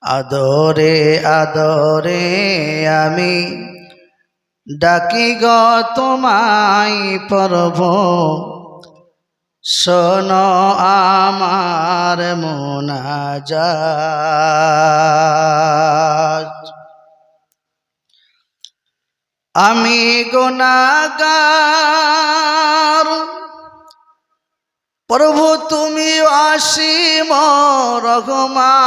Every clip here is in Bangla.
আদরে আদরে আমি ডাকি গো তোমায় প্রভু, শোনো আমার মুনাজাত। আমি গুনাহগার, প্রভু তুমি অসীম রহমান।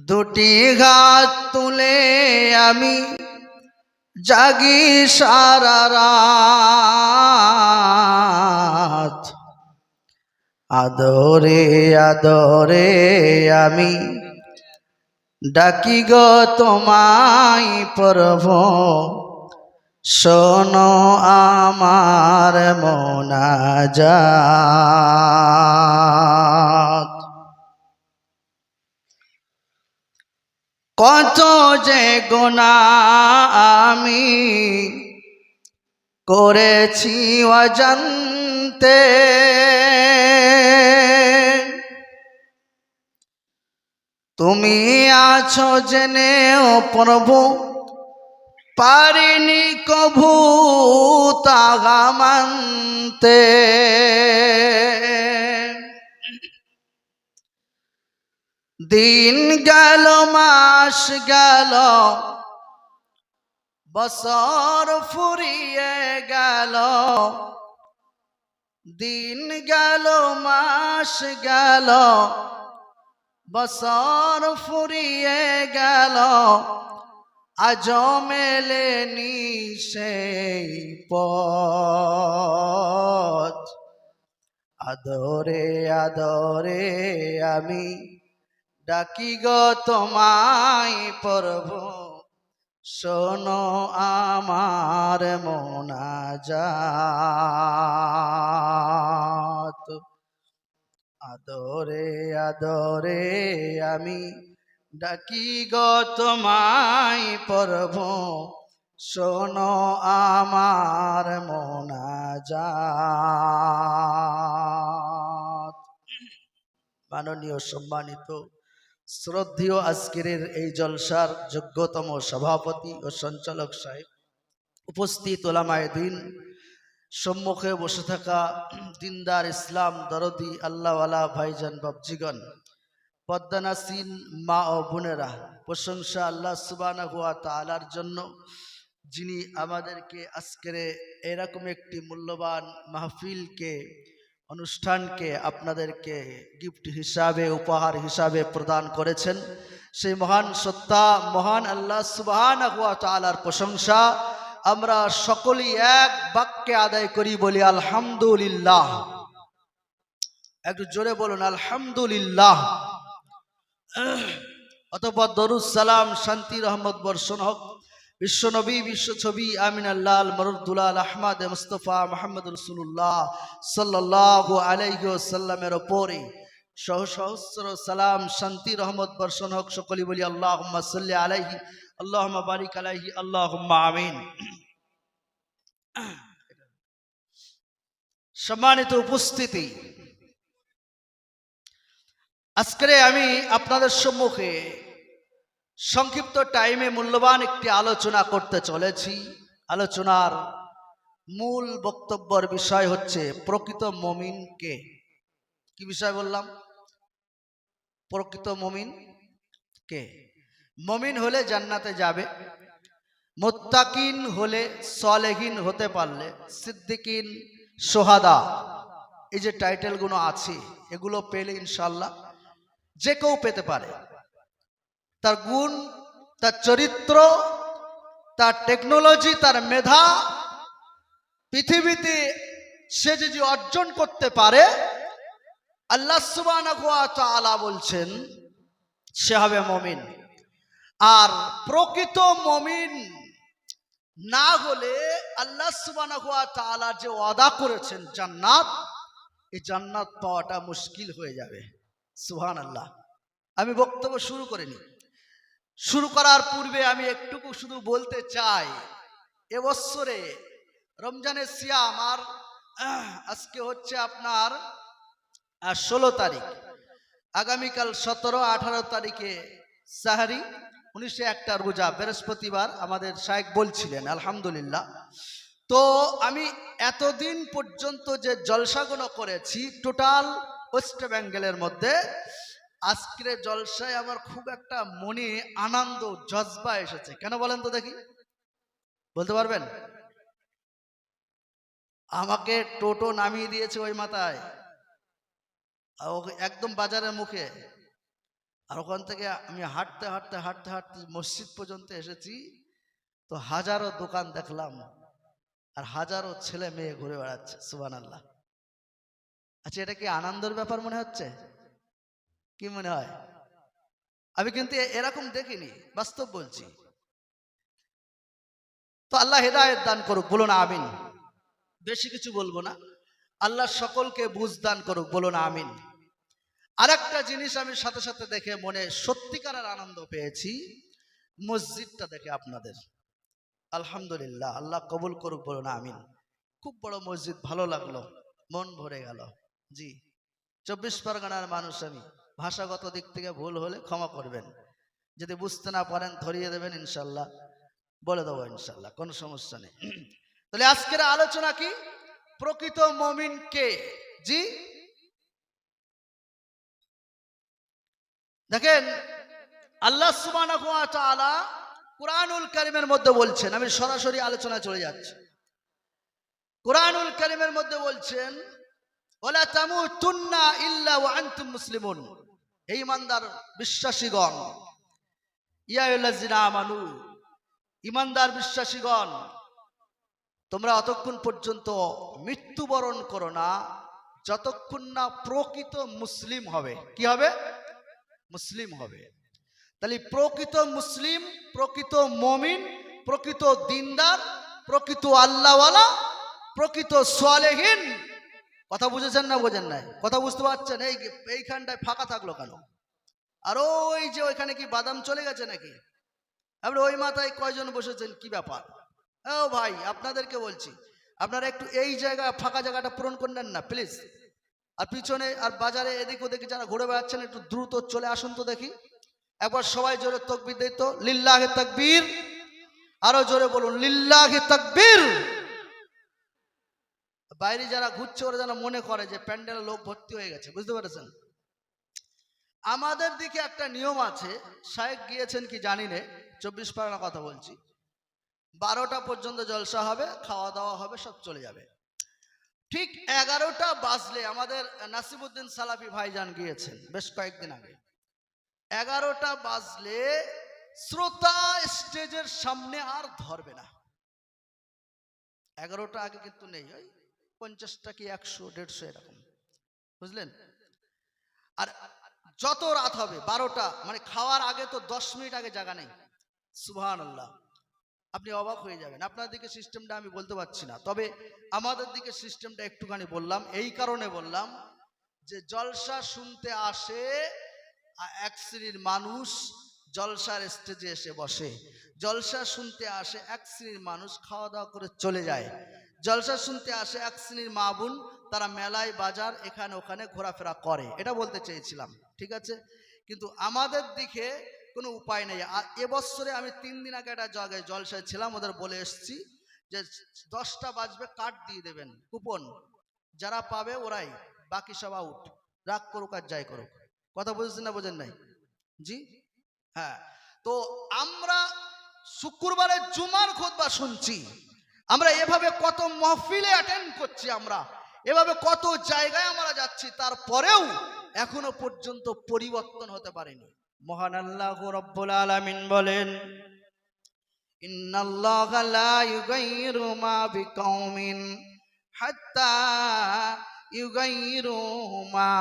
দুটি হাত তুলে আমি জাগি সারা রাত। আদরে আদরে আমি ডাকি গো তোমায় প্রভু, শোনো আমার মুনাজাত। কত যে গুনাহ আমি করেছি অজান্তে, তুমি আছো জেনেও প্রভু পারিনি কভু তাহা মানতে। দিন গেল মাস গেল বছর ফুরিয়ে গেল, দিন গেল মাস গেল বছর ফুরিয়ে গেল, আজও মেলেনি সেই পথ। আদরে আদরে আমি ডাকি গো তোমায় প্রভু, শোনো আমার মুনাজাত। আদরে আদরে আমি ডাকি গো তোমায় প্রভু, শোনো আমার মুনাজাত। মাননীয় সম্মানিত শ্রদ্ধেয় আজকের এই জলসার যোগ্যতম সভাপতি ও সঞ্চালক সাহেব, উপস্থিত ওলামায়ে দ্বীন, সম্মুখে বসে থাকা দিনদার ইসলাম দরদি আল্লাহওয়ালা ভাইজান বাবজিগণ, পদ্মানাসীন মা ও বোনেরা, প্রশংসা আল্লাহ সুবহানাহু ওয়া তাআলার জন্য, যিনি আমাদেরকে আজকের এরকম একটি মূল্যবান মাহফিলকে, অনুষ্ঠানকে আপনাদেরকে গিফট হিসাবে, উপহার হিসাবে প্রদান করেছেন। সেই মহান সত্তা মহান আল্লাহ সুবহানাহু ওয়া তাআলার প্রশংসা আমরা সকলেই এক বাক্যে আদায় করি, বলি আলহামদুলিল্লাহ। একটু জোরে বলুন আলহামদুলিল্লাহ। অতঃপর দরুদ সালাম শান্তি রহমত বর্ষণ হোক বিশ্বনবী বিশ্বছবি আমিনাল্লাহ মরদুলাল আহমদ মুস্তফা মুহাম্মদ রাসূলুল্লাহ সাল্লাল্লাহু আলাইহি ওয়াসাল্লামের উপরে। সহস্র সালাম শান্তি রহমত বর্ষণ হোক, সকলেই বলি আল্লাহুম্মা সাল্লি আলাইহি আল্লাহুম্মা বারিক আলাইহি আল্লাহুম্মা আমিন। সম্মানিত উপস্থিতি, আজকে আমি আপনাদের সম্মুখে সংক্ষিপ্ত টাইমে মূল্যবান একটি আলোচনা করতে চলেছি। আলোচনার মূল বক্তব্যের বিষয় হচ্ছে প্রকৃত মুমিন কে। কি বিষয় বললাম? প্রকৃত মুমিন কে? মুমিন হলে জান্নাতে যাবে, মুত্তাকিন হলে, সালেহিন হতে পারলে, সিদ্দিকিন, সোহাদা, এই যে টাইটেলগুলো আছে এগুলো পেলে ইনশাআল্লাহ যে কেউ পেতে পারে। তার গুণ, তার চরিত্র, তার টেকনোলজি, তার মেধা পৃথিবীতে সে যদি অর্জন করতে পারে, আল্লাহ সুবহানাহু ওয়া তাআলা বলছেন সে হবে মুমিন। আর প্রকৃত মুমিন না হলে আল্লাহ সুবহানাহু ওয়া তাআলা যে ওয়াদা করেছেন জান্নাত, এই জান্নাত পাওয়াটা মুশকিল হয়ে যাবে। সুবহানাল্লাহ। আমি বক্তব্য শুরু করিনি, শুরু করার পূর্বে আমি একটুকু শুধু বলতে চাই, এবছরে রমজানের সিয়াম আর আজকে হচ্ছে আপনার 16 তারিখ, আগামীকাল 17-18 তারিখে সাহারি, 1901টা রোজা, বৃহস্পতিবার আমাদের শায়েখ বলছিলেন। আলহামদুলিল্লাহ। তো আমি এতদিন পর্যন্ত যে জলসাগুলো করেছি টোটাল ওয়েস্ট বেঙ্গলের মধ্যে, আজকের জলসায় আমার খুব একটা মনে আনন্দ জজবা এসেছে। কেন বলেন তো দেখি, বলতে পারবেন? আমাকে টোটো নামিয়ে দিয়েছে ওই মাথায়, একদম বাজারের মুখে, আর ওখান থেকে আমি হাঁটতে হাঁটতে হাঁটতে হাঁটতে মসজিদ পর্যন্ত এসেছি। তো হাজারো দোকান দেখলাম আর হাজারো ছেলে মেয়ে ঘুরে বেড়াচ্ছে। সুবহানাল্লাহ। আচ্ছা, এটা কি আনন্দের ব্যাপার মনে হচ্ছে? কি মনে হয়? আমি কিন্তু এরকম দেখিনি, বাস্তব বলছি। তো আল্লাহ হেদায়েত দান করুক, বলুন আমিন। বেশি কিছু বলবো না, আল্লাহ সকলকে বুঝ দান করুক, বলুন আমিন। আরেকটা জিনিস আমি সাথে সাথে দেখে মনে সত্যিকারের আনন্দ পেয়েছি, মসজিদটা দেখে আপনাদের। আলহামদুলিল্লাহ, আল্লাহ কবুল করুক, বলুন আমিন। খুব বড় মসজিদ, ভালো লাগলো, মন ভরে গেল। জি, 24 পরগনার মানুষ আমি, ভাষাগত দিক থেকে ভুল হলে ক্ষমা করবেন, যদি বুঝতে না পারেন ধরিয়ে দেবেন, ইনশাল্লাহ বলে দেবো, ইনশাল্লাহ কোনো সমস্যা নেই। তাহলে আজকের আলোচনা কি? প্রকৃত মুমিন কে? জি, দেখেন আল্লাহ সুবহানাহু ওয়া তাআলা কুরআনুল কারীমের মধ্যে বলছেন, আমি সরাসরি আলোচনা চলে যাচ্ছি। কুরআনুল কারীমের মধ্যে বলছেন, ওয়ালা তামুতুন্না ইল্লা ওয়া আনতুম মুসলিমুন, হে ঈমানদার বিশ্বাসীগণ, ইয়া আইয়ুহাল্লাযিনা আমানু, ঈমানদার বিশ্বাসীগণ, তোমরা অতক্ষণ পর্যন্ত মৃত্যুবরণ করো না যতক্ষণ না প্রকৃত মুসলিম হবে। কি হবে? মুসলিম হবে। তাহলে প্রকৃত মুসলিম, প্রকৃত মুমিন, প্রকৃত দিনদার, প্রকৃত আল্লাহওয়ালা, প্রকৃত সালেহীন, কথা বুঝেছেন না বোঝেন নাই? কথা বুঝতে পারছেন? এইখানটায় ফাঁকা থাকলো কেন? আর ওই যে ওইখানে কি বাদাম চলে গেছে নাকি? আপনি ওই মাথায় কয়জন বসেছেন, কি ব্যাপার? ও ভাই, আপনাদেরকে বলছি, আপনারা একটু এই জায়গা, ফাঁকা জায়গাটা পূরণ করে নেন না প্লিজ। আর পিছনে আর বাজারে এদিক ওদিকে যারা ঘুরে বেড়াচ্ছেন একটু দ্রুত চলে আসুন তো দেখি। একবার সবাই জোরে তাকবীর দেই তো, লিল্লাহি তাকবীর। আরো জোরে বলুন, লিল্লাহি তাকবীর। বাইরে যারা ঘুরছে ওরা যেন মনে করে যে প্যান্ডেলে লোক ভর্তি হয়ে গেছে, বুঝতে পেরেছেন? আমাদের দিকে একটা নিয়ম আছে, শায়েখ গিয়েছেন কি জানি না, 24 পরগনা কথা বলছি, 12টা পর্যন্ত জলসা হবে, খাওয়া দাওয়া হবে, সব চলে যাবে। ঠিক 11টা বাজলে, আমাদের নাসিবউদ্দিন সালাফি ভাইজান গিয়েছেন বেশ কয়েকদিন আগে, 11টা বাজলে শ্রোতা স্টেজের সামনে আর ধরবে না। 11টা আগে কিন্তু নেই, ওই 50টা কি 100 150 এরকম, বুঝলেন? আর যত রাত হবে 12টা, মানে খাওয়ার আগে তো 10 মিনিট আগে জায়গা নেই। সুবহানাল্লাহ। আপনি অবাক হয়ে যাবেন। আপনার দিকে সিস্টেমটা আমি বলতে পারছি না, তবে আমাদের দিকে সিস্টেমটা একটুখানি বললাম। এই কারণে বললাম যে জলসা শুনতে আসে এক শ্রেণীর মানুষ, জলসার স্টেজে এসে বসে। জলসা শুনতে আসে এক শ্রেণীর মানুষ, খাওয়া দাওয়া করে চলে যায়। জলসা শুনতে আসে এক শ্রেণীর মা বোন, তারা মেলায় বাজার এখানে ওখানে ঘোরাফেরা করে। এটা বলতে চেয়েছিলাম, ঠিক আছে? কিন্তু আমাদের দিকে কোনো উপায় নেই। আর এবছরে আমি 3 দিন আগে একটা জায়গায় জলসায় ছিলাম, ওদের বলে এসছি যে 10টা বাজবে কার্ড দিয়ে দেবেন, কুপন, যারা পাবে ওরাই, বাকি সব আউট, রাগ করুক আর যাই করুক। কথা বুঝেছেন না বোঝেন নাই? জি হ্যাঁ। তো আমরা শুক্রবারে জুমার খুতবা শুনছি, আমরা এভাবে কত মাহফিলে অ্যাটেন্ড করছি, আমরা এভাবে কত জায়গায় আমরা যাচ্ছি, তারপরেও এখনো পর্যন্ত পরিবর্তন হতে পারেনি। মহান আল্লাহ রাব্বুল আলামিন বলেন, ইন্নাল্লাহা লা ইউগাইয়িরু মা বিকাউমিন হাত্তা ইউগাইয়িরু মা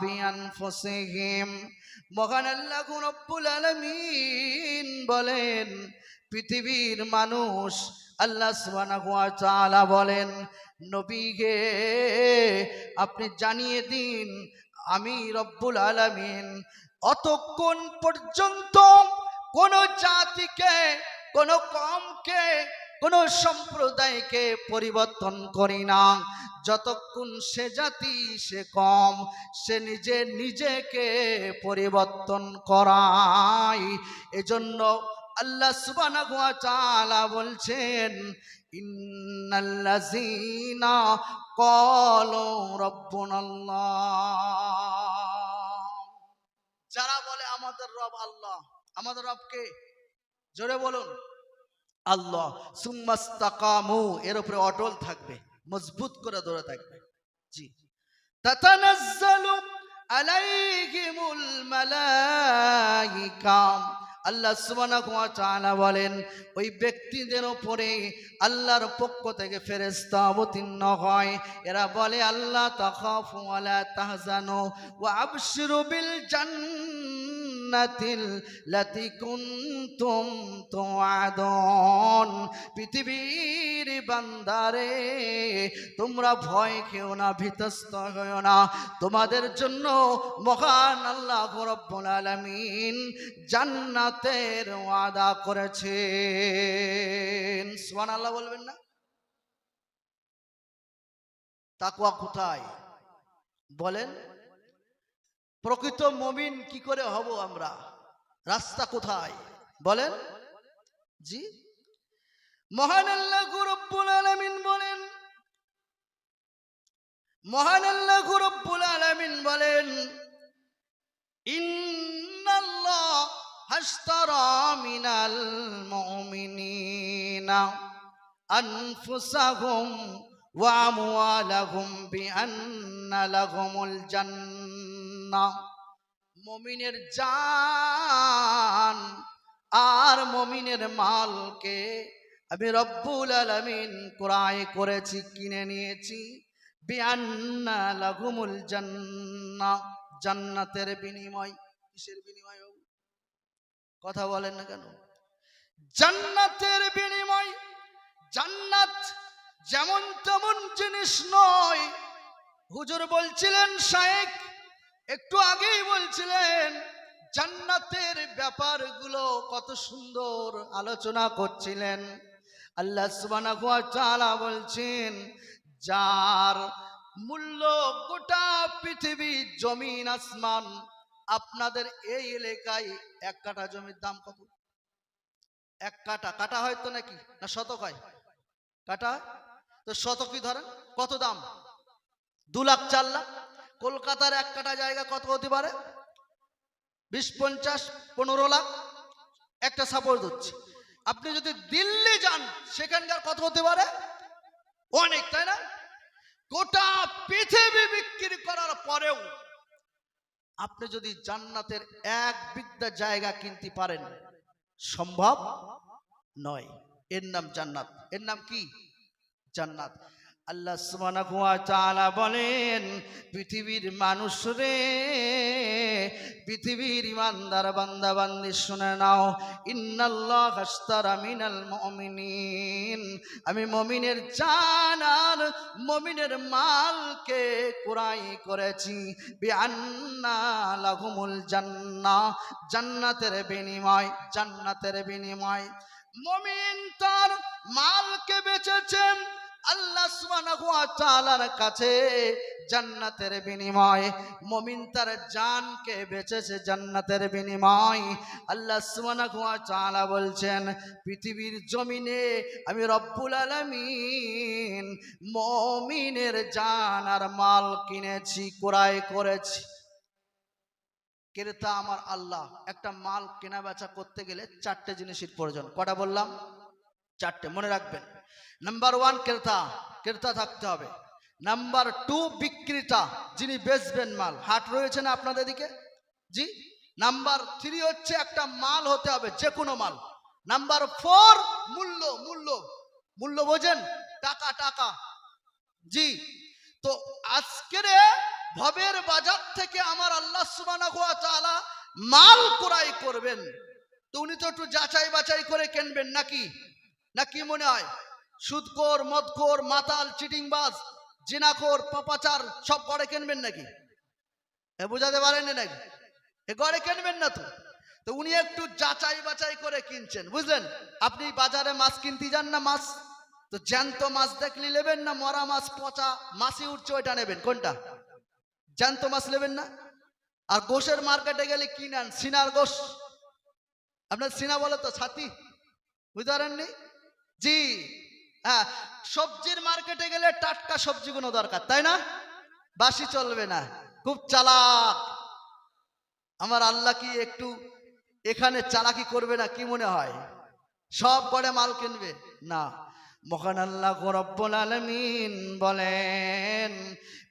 বিআনফুসিহিম। মহান আল্লাহ রাব্বুল আলামিন বলেন, পৃথিবীর মানুষ, আল্লাহ সুবহানাহু ওয়া তাআলা বলেন, নবী হে আপনি জানিয়ে দিন, আমি রব্বুল আলামিন অতক্ষণ পর্যন্ত কোন জাতিকে, কোন কওমকে, কোনো সম্প্রদায়কে পরিবর্তন করি না যতক্ষণ সে জাতি সে কম সে নিজেকে পরিবর্তন করায়। এজন্য আল্লাহ সুবহানাহু ওয়া তাআলা বলছেন, ইন্নাল্লাযীনা ক্বালু রাব্বুনাল্লাহ, যারা বলে আমাদের রব আল্লাহ। আমাদের রব কে? জোরে বলুন, আল্লাহ। সুম্মাস্তাকামু, এর উপরে অটল থাকবে, মজবুত করে ধরে থাকবে। জি, তাতানাজ্জালু আলাইহিমুল মালাইকা, আল্লাহ সুবহানাহু ওয়া তাআলা বলেন ওই ব্যক্তিদের উপরে আল্লাহর পক্ষ থেকে ফেরেশতা অবতীর্ণ হয়। এরা বলে, আল্লাহ তাখাফু ওয়া লা তাহজানু ওয়া আবশিরু বিল জান্নাতিল লাতী কুনতুম তুআদুন। পৃথিবীর বান্দারে, তোমরা ভয় খেও না, ভীতস্ত হও না, তোমাদের জন্য মহান আল্লাহ রাব্বুল আলামিন জান্নাতের ওয়াদা করেছেন। সুবহানাল্লাহ বলবেন না? তাকওয়া কোথায় বলেন? প্রকৃত মুমিন কি করে হব আমরা? রাস্তা কোথায় বলেন? জি, মহান আল্লাহ রাব্বুল আলামিন বলেন, মহান আল্লাহ রাব্বুল আলামিন বলেন, ইন্নাল্লাহ হাশতারা মিনাল মুমিনিনা আনফুসাহুম ওয়া আমওয়ালাহুম বিআন্না লাহুমুল জান্নাহ। মুমিনের জান আর মুমিনের মালকে আমি রব্বুল আলামিন ক্রয় করেছি, কিনে নিয়েছি, বিআন্না লাহুমুল জান্নাহ, জান্নাতের বিনিময়। কিসের বিনিময়? কথা বলেন না কেন? জান্নাতের বিনিময়। জান্নাত যেমন তেমন জিনিস নয়। হুজুর বলছিলেন, শায়েখ একটু আগেই বলছিলেন, জান্নাতের ব্যাপারগুলো কত সুন্দর আলোচনা করছিলেন। আল্লাহ সুবহানাহু ওয়া তাআলা বলছেন, যার মূল্য গোটা পৃথিবী, জমিন আসমান। আপনাদের এই এলাকায় এক কাঠা জমির দাম কত? এক কাঠা, কাঠা হয় তো নাকি, না শতক হয়? কাঠা। তো শতকই ধরেন, কত দাম? 2 লাখ 4 লাখ। কলকাতার এক কাঠা জায়গা কত হতে পারে? 20, 50, 15 লাখ। একটা সাপোর্ট দিচ্ছি। আপনি যদি দিল্লি যান, সেখানকার কত হতে পারে? অনেক, তাই না? গোটা পৃথিবী বিক্রি করার পরেও আপনি যদি জান্নাতের 1 বিঘা জায়গা কিনতে পারেন, সম্ভব নয়। এর নাম জান্নাত। এর নাম কি? জান্নাত। আল্লাহ সুবহানাহু ওয়া তাআলা বলেন, পৃথিবীর মানুষ রে, পৃথিবীর ইমানদার বান্দা বান্দি শুনে নাও, ইন্নাল্লাহ হাশতারা মিনাল মুমিনিন, আমি মুমিনের জান আর মুমিনের মালকে ক্রয় করেছি, বিআন্না লাহুমুল জান্নাহ, জান্নাতের বিনিময়, জান্নাতের বিনিময়। মুমিন তার মালকে বেচেছেন আল্লাহ সুবহানাহু ওয়া তাআলার কাছে জান্নাতের বিনিময়। মুমিন তার জানকে বেচেছে জান্নাতের বিনিময়। আল্লাহ সুবহানাহু ওয়া তাআলা বলছেন, পৃথিবীর জমিনে আমি রব্বুল আলামিন মুমিনের জান আর মাল কিনেছি, ক্রয় করেছি। ক্রেতা আমার আল্লাহ। একটা মাল কেনা বেচা করতে গেলে 4টে জিনিসের প্রয়োজন। কটা বললাম? 4টে, মনে রাখবেন। নাম্বার 1 ক্রেতা, ক্রেতা থাকতে হবে। নাম্বার 2 বিক্রেতা, যিনি বেচবেন মাল। হাট রয়েছে না আপনাদের দিকে? জি। নাম্বার 3 হচ্ছে একটা মাল হতে হবে, যে কোনো মাল। নাম্বার 4 মূল্য, মূল্য, মূল্য বোঝেন? টাকা, টাকা। জি। তো আজকের ভবের বাজার থেকে আমার আল্লাহ সুবহানাহু ওয়া তাআলা মাল ক্রয় করবেন, তো উনি তো একটু যাচাই বাছাই করে কিনবেন নাকি? নাকি মনে হয় সুদখোর, মদখোর, মাতাল, চিটিংবাজ, জিনাখোর, পাপাচার সব গড়ে কিনবেন নাকি? বুঝাতে পারেন নাকি? এ গড়ে কিনবেন না তো। তো উনি একটু যাচাই বাছাই করে কিনছেন, বুঝলেন? আপনি বাজারে মাছ কিনতে যান না, মাছ তো জ্যান্ত মাছ দেখলে নেবেন না মরা মাছ পচা মাছই উঠছে ওইটা নেবেন? কোনটা? জ্যান্ত মাছ নেবেন না? আর গোশের মার্কেটে গেলে কি নেন? সিনার গোশ। আপনার সিনা বলে তো ছাতি, বুঝতে পারেননি? জি হ্যাঁ। সবজির মার্কেটে গেলে টাটকা সবজিগুলো দরকার, তাই না? বাসি চলবে না। খুব চালাক আমার আল্লাহ, কি একটু এখানে চালাকি করবে না কি মনে হয়? সব গড়ে মাল কিনবে না। মহান আল্লাহ রব্বুল আলামিন বলেন,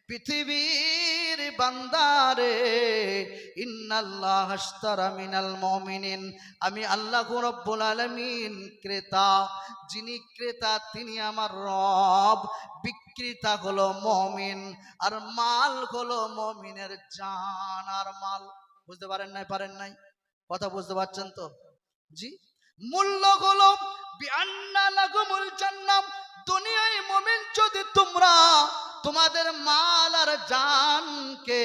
পৃথিবীর বান্দারে, ইন্নাল্লাহ আশতারা মিনাল মুমিনিন, আমি আল্লাহ রব্বুল আলামিন ক্রেতা, যিনি ক্রেতা তিনি আমার রব, বিক্রেতা হলো মুমিন, আর মাল হলো মুমিনের জান আর মাল। বুঝতে পারেন নাই? পারেন নাই? কথা বুঝতে পারছেন তো? জি। মূল্য হলো বিআন্না লাকুমুল জান্নাহ, দুনিয়ায় মুমিন যদি তোমরা তোমাদের মাল আর জানকে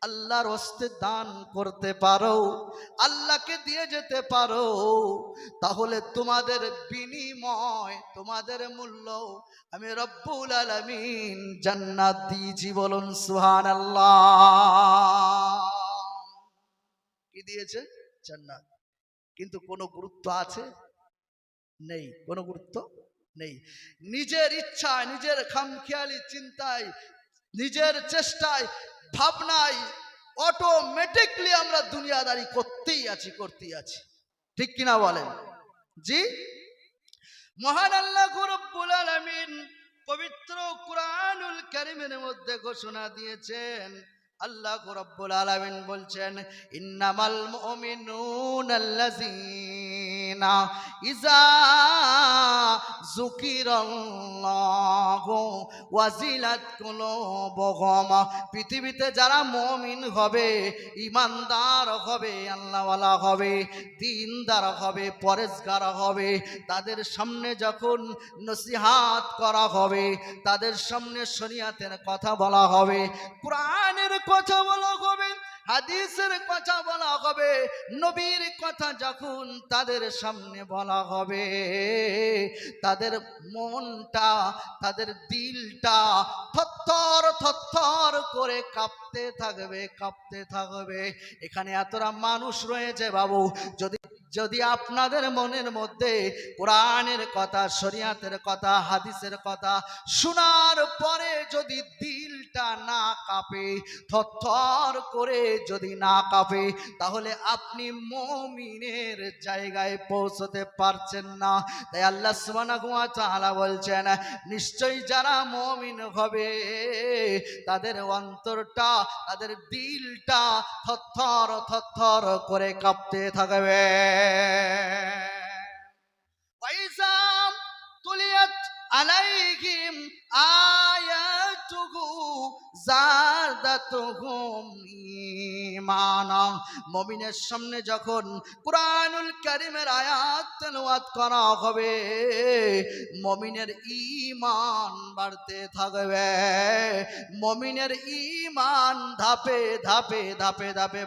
আল্লাহর হস্তে দান করতে পারো, আল্লাহকে দিয়ে যেতে পারো, তাহলে তোমাদের বিনিময়, তোমাদের মূল্য আমি রব্বুল আলামিন জান্নাত দিয়েছি। বলুন সুবহানাল্লাহ। কি দিয়েছে? জান্নাত। কিন্তু কোনো গুরুত্ব আছে? নেই, কোনো গুরুত্ব নেই। নিজের ইচ্ছায়, নিজের খামখেয়ালি চিন্তায়, নিজের চেষ্টায়, ভাবনায় অটোমেটিকলি আমরা দুনিয়াদারি করতেই আছি। ঠিক কিনা বলেন? জি। মহান আল্লাহ রাব্বুল আলামিন পবিত্র কুরআনুল কারীমের মধ্যে ঘোষণা দিয়েছেন, আল্লাহ রাব্বুল আলামিন বলছেন, ইন্নামাল মুমিনুনাল্লাযীনা ইযা যুকিরাল্লাহু ওয়াজিলাত কুলুবুহুম, পৃথিবীতে যারা মুমিন হবে, ঈমানদার হবে, আল্লাহওয়ালা হবে, দ্বীনদার হবে, পরেজগার হবে, তাদের সামনে যখন নসিহাত করা হবে, তাদের সামনে শরীয়তের কথা বলা হবে, কোরআনের কথা বলা হবে, হাদিসের কথা বলা হবে, নবীর কথা যখন তাদের সামনে বলা হবে, তাদের মনটা, তাদের দিলটা থরথর থরথর করে কাঁপতে থাকবে। এখানে এতটা মানুষ রয়েছে বাবু, যদি আপনাদের মনের মধ্যে কোরআনের কথা, শরীয়তের কথা, হাদিসের কথা শোনার পরে যদি দিলটা না কাঁপে, থরথর করে যদি না কাঁপে, তাহলে আপনি মুমিনের জায়গায় পৌঁছতে পারছেন না। তাই আল্লাহ সুবহানাহু ওয়া তাআলা বলছেন, নিশ্চয়ই যারা মুমিন হবে তাদের অন্তরটা, তাদের দিলটা থরথর করে কাঁপতে থাকবে। ওয়াইজা তুলিয়াত আলাইহিম আয়াতুহু যাদাতুহুম ঈমানা, মুমিনের সামনে যখন কুরআনুল কারীমের আয়াত তেলাওয়াত করা হবে, মুমিনের ঈমান বাড়তে থাকবে, মুমিনের ঈমান ধাপে ধাপে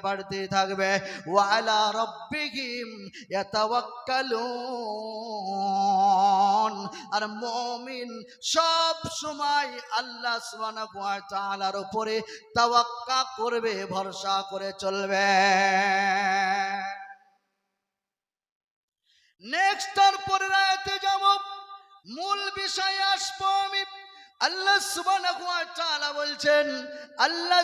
বাড়তে থাকবে। ওয়া আলা রাব্বিহিম ইয়াতাওয়াক্কালুন, আর মুমিন সব সময় আল্লাহ সুবহানাহু ওয়া তাআলার উপরে তাওয়াক্কা করবে, ভরসা করে চলবে। নেক্সট তারপরে আয়াতে যাব, মূল বিষয়ে আসবো আমি। আল্লাহ সুবহানাহু ওয়া তাআলা বলছেন, আল্লাহ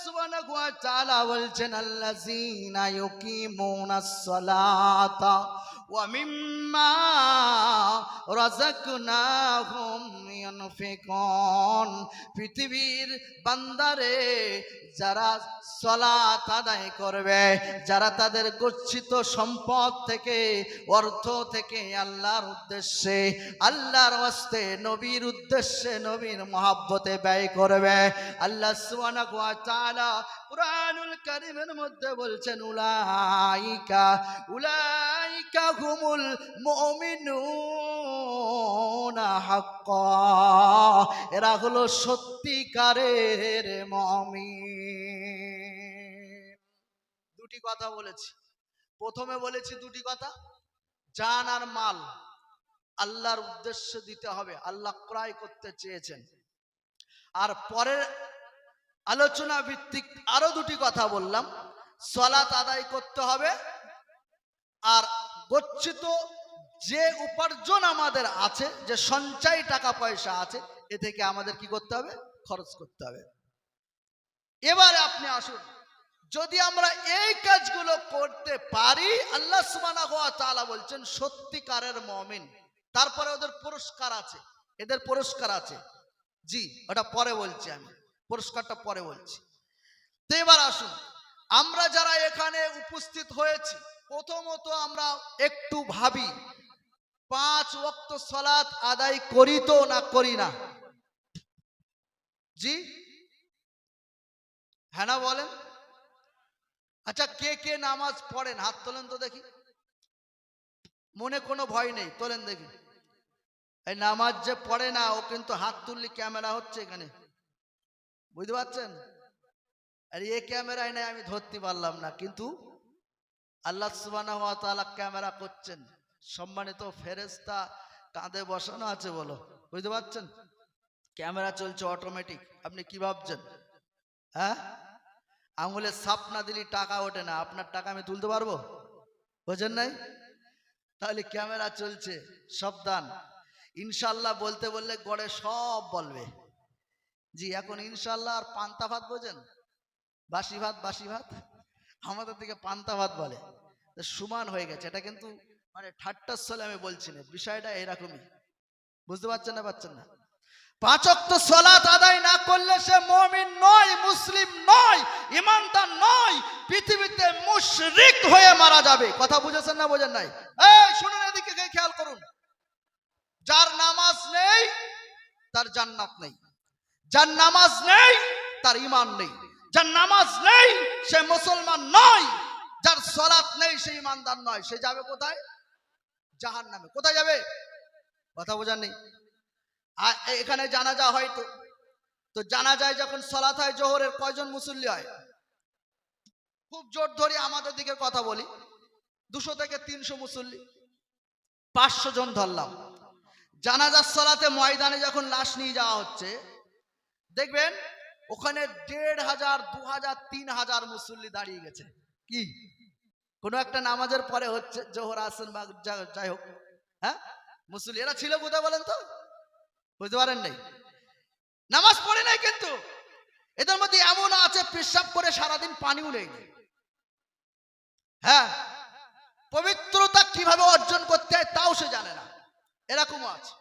সুবহানাহু ওয়া তাআলা বলছেন, আল্লাযীনা ইউকিমুনাস সালাতা ওয়া মিম্মা রাযাকনাহুম ইউনফিকুন, পৃথিবীর বান্দারে, যারা সালাত আদায় করবে, যারা তাদের গচ্ছিত সম্পদ থেকে, অর্থ থেকে আল্লাহর উদ্দেশ্যে, আল্লাহর ওয়াস্তে, নবীর উদ্দেশ্যে, নবীর মহব্বতে ব্যয় করবে, আল্লাহ সুবহানাহু ওয়া তাআলা কুরআনুল কারীমের মধ্যে বলছেন, উলাইকা হুমুল মুমিনুনা হাক্কা, এরা হলো সত্যিকারের মুমিন। দুটি কথা বলেছি। প্রথমে বলেছি দুটি কথা, জান আর মাল আল্লাহর উদ্দেশ্যে দিতে হবে, আল্লাহ ক্রয় করতে চেয়েছেন। আর পরের আলোচনা ভিত্তিক আরো দুটি কথা বললাম, সালাত আদায় করতে হবে, আর গচ্ছিত যে উপার্জন আমাদের আছে, যে সঞ্চয় টাকা পয়সা আছে, এ থেকে আমাদের কি করতে হবে? খরচ করতে হবে। এবারে আপনি আসুন, যদি আমরা এই কাজগুলো করতে পারি, আল্লাহ সুবহানাহু ওয়া তাআলা বলছেন সত্যিকারের মুমিন। তারপরে ওদের পুরস্কার আছে, এদের পুরস্কার আছে। জি, ওটা পরে বলছি, আমি পুরস্কারটা পরে বলছি। তো এবার আসুন, আমরা যারা এখানে উপস্থিত হয়েছি, প্রথমত আমরা একটু ভাবি, 5 ওয়াক্ত সালাত আদায় করি তো না করি না? জি হ্যাঁ না বলেন? আচ্ছা, কে কে নামাজ পড়েন হাত তোলেন তো দেখি। মনে কোনো ভয় নেই, তোলেন দেখি। এই নামাজ যে পড়ে না, ও কিন্তু হাত তুললে ক্যামেরা হচ্ছে এখানে, বুঝতে পারছেন? আর এই ক্যামেরায় নাই, আমি ধরতে পারলাম না, কিন্তু আল্লাহ সুবহানাহু ওয়া তাআলা ক্যামেরা করছেন। সম্মানিত ফেরেশতা কাঁধে বসানো আছে, বলো, বুঝতে পারছেন? ক্যামেরা চলছে অটোমেটিক। আপনি কি ভাবছেন? হ্যাঁ, আঙুলে ছাপ না দিলে টাকা ওঠে না। আপনার টাকা আমি তুলতে পারবো? বোঝেন নাই? তাহলে ক্যামেরা চলছে, সাবধান। ইনশাআল্লাহ বলতে বললে গড়ে সব বলবে। জি, এখন ইনশাআল্লাহ আর পান্তা ভাত বোঝেন? বাসি ভাত, বাসি ভাত আমাদের দিকে পান্তা ভাত বলে। সমান হয়ে গেছে, এটা কিন্তু মানে ঠাট্টার ছলে আমি বলছি না, বিষয়টা এরকমই। বুঝতে পারছেন না? পাচ্ছেন না? 5 ওয়াক্ত সালাত আদায় না করলে সে মুমিন নয়, মুসলিম নয়, ঈমানদার নয়, পৃথিবীতে মুশরিক হয়ে মারা যাবে। কথা বুঝেছেন না বোঝেন নাই? এই শুনুন, এদিকে খেয়াল করুন। যার নামাজ নেই তার জান্নাত নেই, যার নামাজ নেই তার ঈমান নেই, যার নামাজ নেই সে মুসলমান নয়, যার সালাত নেই সে ঈমানদার নয়। সে যাবে কোথায়? জাহান্নামে। কোথায় যাবে? কথা বোঝেন নেই? আর এখানে জানাজা হয়, তো জানাজায় যখন সালাত হয় জোহরের, কয়জন মুসল্লি হয়? খুব জোর ধরে আমাদের দিকে কথা বলি, 200 থেকে 300 মুসল্লি, 500 জন ধরলাম। জানাজার সালাতে ময়দানে যখন লাশ নিয়ে যাওয়া হচ্ছে, দেখবেন ওখানে 1500, 2000, 3000 মুসল্লি দাঁড়িয়ে গেছে। কি কোনো একটা নামাজের পরে হচ্ছে, জোহর আসেন বা যাই হোক, হ্যাঁ, মুসল্লি এরা ছিল কোথায় বলেন তো? বুঝতে পারেন নাই? নামাজ পড়ে নাই, কিন্তু এদের মধ্যে এমন আছে পেশাব করে সারাদিন পানিও নেই। হ্যাঁ, পবিত্রতা কিভাবে অর্জন করতে হয় তাও সে জানে না, এরকমও আছে।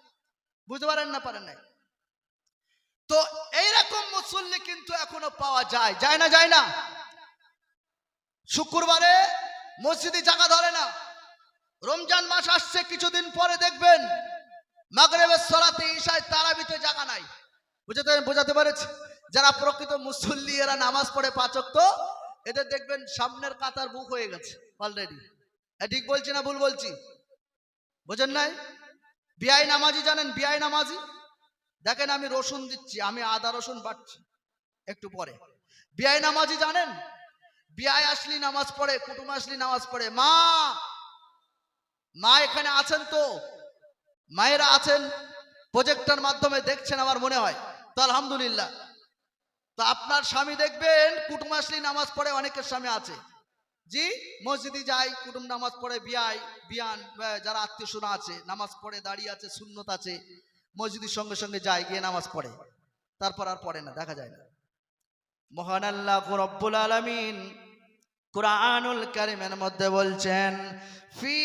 বুঝতে পারেন না? পারেন নাই? তো এইরকম মুসল্লি কিন্তু এখনো পাওয়া যায়, যায় না? যায় না? শুক্রবারে মসজিদে জায়গা ধরে না। রমজান মাস আসছে, কিছুদিন পরে দেখবেন মাগরিবের সালাতে, ইশায়, তারাবিতে জায়গা নাই। বোঝাতে পেরেছি? যারা প্রকৃত মুসল্লি, এরা নামাজ পড়ে 5 ওয়াক্ত, এদের দেখবেন সামনের কাতার বুক হয়ে গেছে অলরেডি। ঠিক বলছি না ভুল বলছি? বোঝেন নাই? বিআই নামাজি জানেন? বিআই নামাজি দেখেন, আমি রসুন দিচ্ছি, আমি আদা রসুন বাটছি একটু পরে। বিআই নামাজি জানেন? বিআই আসলি নামাজ পড়ে, কুটুম আসলি নামাজ পড়ে। মা এখানে আছেন তো? মায়েরা আছেন, প্রজেক্টর মাধ্যমে দেখছেন আমার মনে হয়, তো আলহামদুলিল্লাহ। তো আপনার স্বামী দেখবেন কুটুম আসলি নামাজ পড়ে, অনেকের স্বামী আছে, জি, মসজিদে যায়, কুটুম নামাজ পড়ে, বিয়ান যারা আত্মীয় শোনা আছে নামাজ পড়ে, দাঁড়িয়ে আছে, সুন্নত আছে, মসজিদের সঙ্গে সঙ্গে যায়, গিয়ে নামাজ পড়ে, তারপর আর পড়ে না, দেখা যায় না। মহান আল্লাহ রব্বুল আলামিন কুরআনুল কারীমের মধ্যে বলছেন, ফি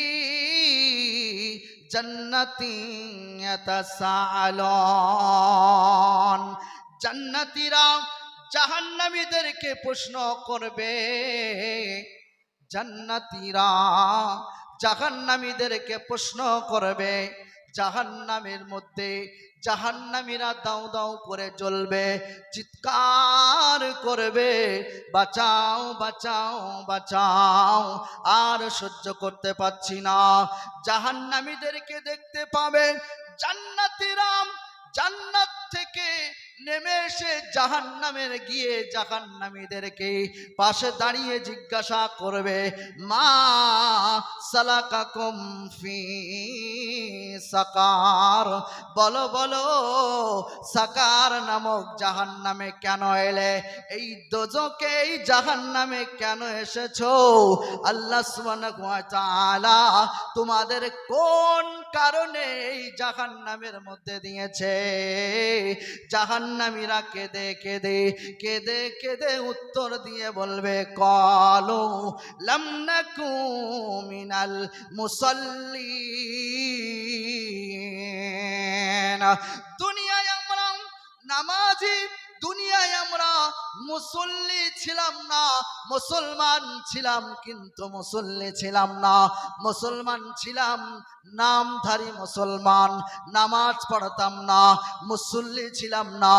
জান্নাতিন ইয়াতাসাআলুন, জান্নাতীরা জাহান্নামীদেরকে প্রশ্ন করবে, জান্নাতীরা জাহান্নামীদেরকে প্রশ্ন করবে। জাহান্নামের মধ্যে জাহান্নামীরা দাউ দাউ করে জ্বলবে, চিৎকার করবে, বাঁচাও বাঁচাও বাঁচাও, আর সহ্য করতে পারছি না। জাহান্নামীদেরকে দেখতে পাবে, জান্নাতীরা জান্নাত থেকে নেমে এসে জাহান্নামের গিয়ে জাহান্নামীদেরকে পাশে দাঁড়িয়ে জিজ্ঞাসা করবে, মা সালাকাকুম ফি সাকার, বলো বলো সাকার নামক জাহান্নামে কেন এলে, এই দোজকে এই জাহান্নামে কেন এসেছো? আল্লাহ সুবহানাহু ওয়া তাআলা তোমাদের কোন কারণে এই জাহান্নামের মধ্যে দিয়েছে? জাহান্নামীরা কেঁদে কেঁদে কেঁদে কেঁদে উত্তর দিয়ে বলবে, ক্বালু লাম নাকু মিনাল মুসাল্লিন, দুনিয়ায় আমরা নামাজি, দুনিয়ায় আমরা মুসল্লি ছিলাম না, মুসলমান ছিলাম কিন্তু মুসল্লি ছিলাম না। মুসলমান ছিলাম, নামধারী মুসলমান, নামাজ পড়তাম না, মুসল্লি ছিলাম না,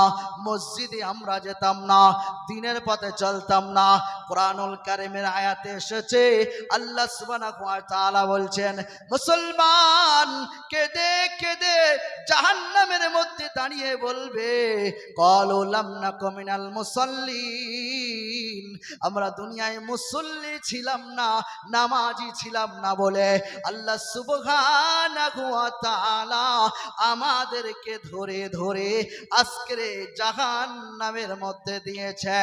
মসজিদে আমরা যেতাম না, দ্বীনের পথে চলতাম না। কোরআনুল কারীমের আয়াতে এসেছে, আল্লাহ সুবহানাহু ওয়া তাআলা বলছেন, মুসলমান কেঁদে কেঁদে জাহান্নামের মধ্যে দাঁড়িয়ে বলবে, ক্বালু লাম নাকু মিনাল মুসাল্লিন, আমরা দুনিয়ায় মুসল্লি ছিলাম না, নামাজি ছিলাম না বলে আল্লাহ সুবহানাহু ওয়া তাআলা আমাদেরকে ধরে ধরে আজকের জাহান্নামের মধ্যে দিয়েছে।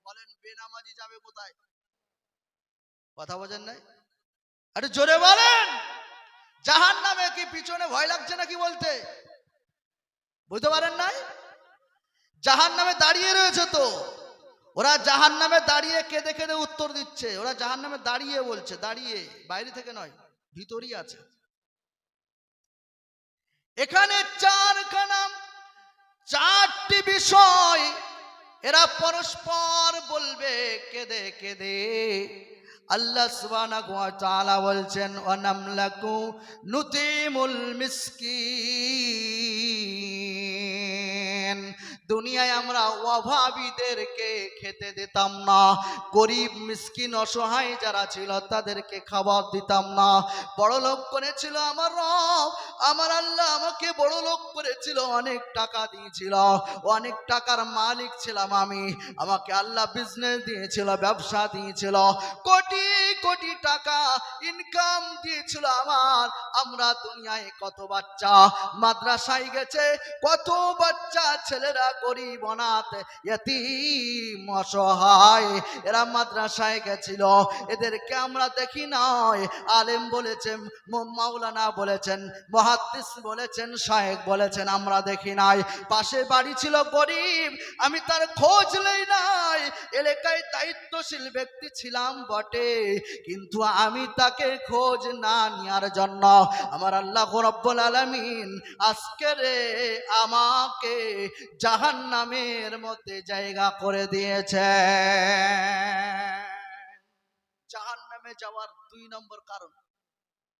বলেন বেনামাজি যাবে কোথায়? কথা বোঝেন নাই? আরে জোরে বলেন। জাহান্নামে কি পিছনে ভয় লাগছে নাকি বলতে? বুঝতে পারেন নাই? জাহান্নামে দাঁড়িয়ে রয়েছে তো, ওরা জাহান্নামে দাঁড়িয়ে কেঁদে কেঁদে উত্তর দিচ্ছে। ওরা জাহান্নামে দাঁড়িয়ে বলছে, দাঁড়িয়ে, বাইরে থেকে নয়, ভিতরই আছে। এখানে চারটি বিষয় এরা পরস্পর বলবে কেঁদে কেঁদে। আল্লাহ সুবহানাহু ওয়া তাআলা বলছেন, ওয়া নামলাকু নুতিমুল মিসকিন, দুনিয়ায় আমরা অভাবীদেরকে খেতে দিতাম না, গরিব মিসকিন অসহায় যারা ছিল তাদেরকে খাবার দিতাম না। বড় লোক করেছিল আমার রব, আমার আল্লাহ আমাকে বড় লোক করেছিল, অনেক টাকা দিয়েছিল, অনেক টাকার মালিক ছিলাম আমি, আমাকে আল্লাহ বিজনেস দিয়েছিল, ব্যবসা দিয়েছিল, কোটি কোটি টাকা ইনকাম দিয়েছিল আমার। আমরা দুনিয়ায় কত বাচ্চা মাদ্রাসায় গেছে, কত বাচ্চা ছেলেরা গরিব অনাথ ইতিম অসহায়, এরা মাদ্রাসায় গেছিল, এদেরকে আমরা দেখি নাই। আলেম বলেছেন, মাওলানা বলেছেন, মুহাদ্দিস বলেছেন, শায়েখ বলেছেন, আমরা দেখি নাই। পাশে বাড়ি ছিল গরিব, আমি তার খোঁজ নেই নাই, এলাকায় দায়িত্বশীল ব্যক্তি ছিলাম বটে, কিন্তু আমি তাকে খোঁজ না নেওয়ার জন্য আমার আল্লাহ রাব্বুল আলামিন আজকে আমাকে জাহান্নামের মধ্যে জায়গা করে দিয়েছে। জাহান্নামে যাওয়ার 2 নম্বর কারণ,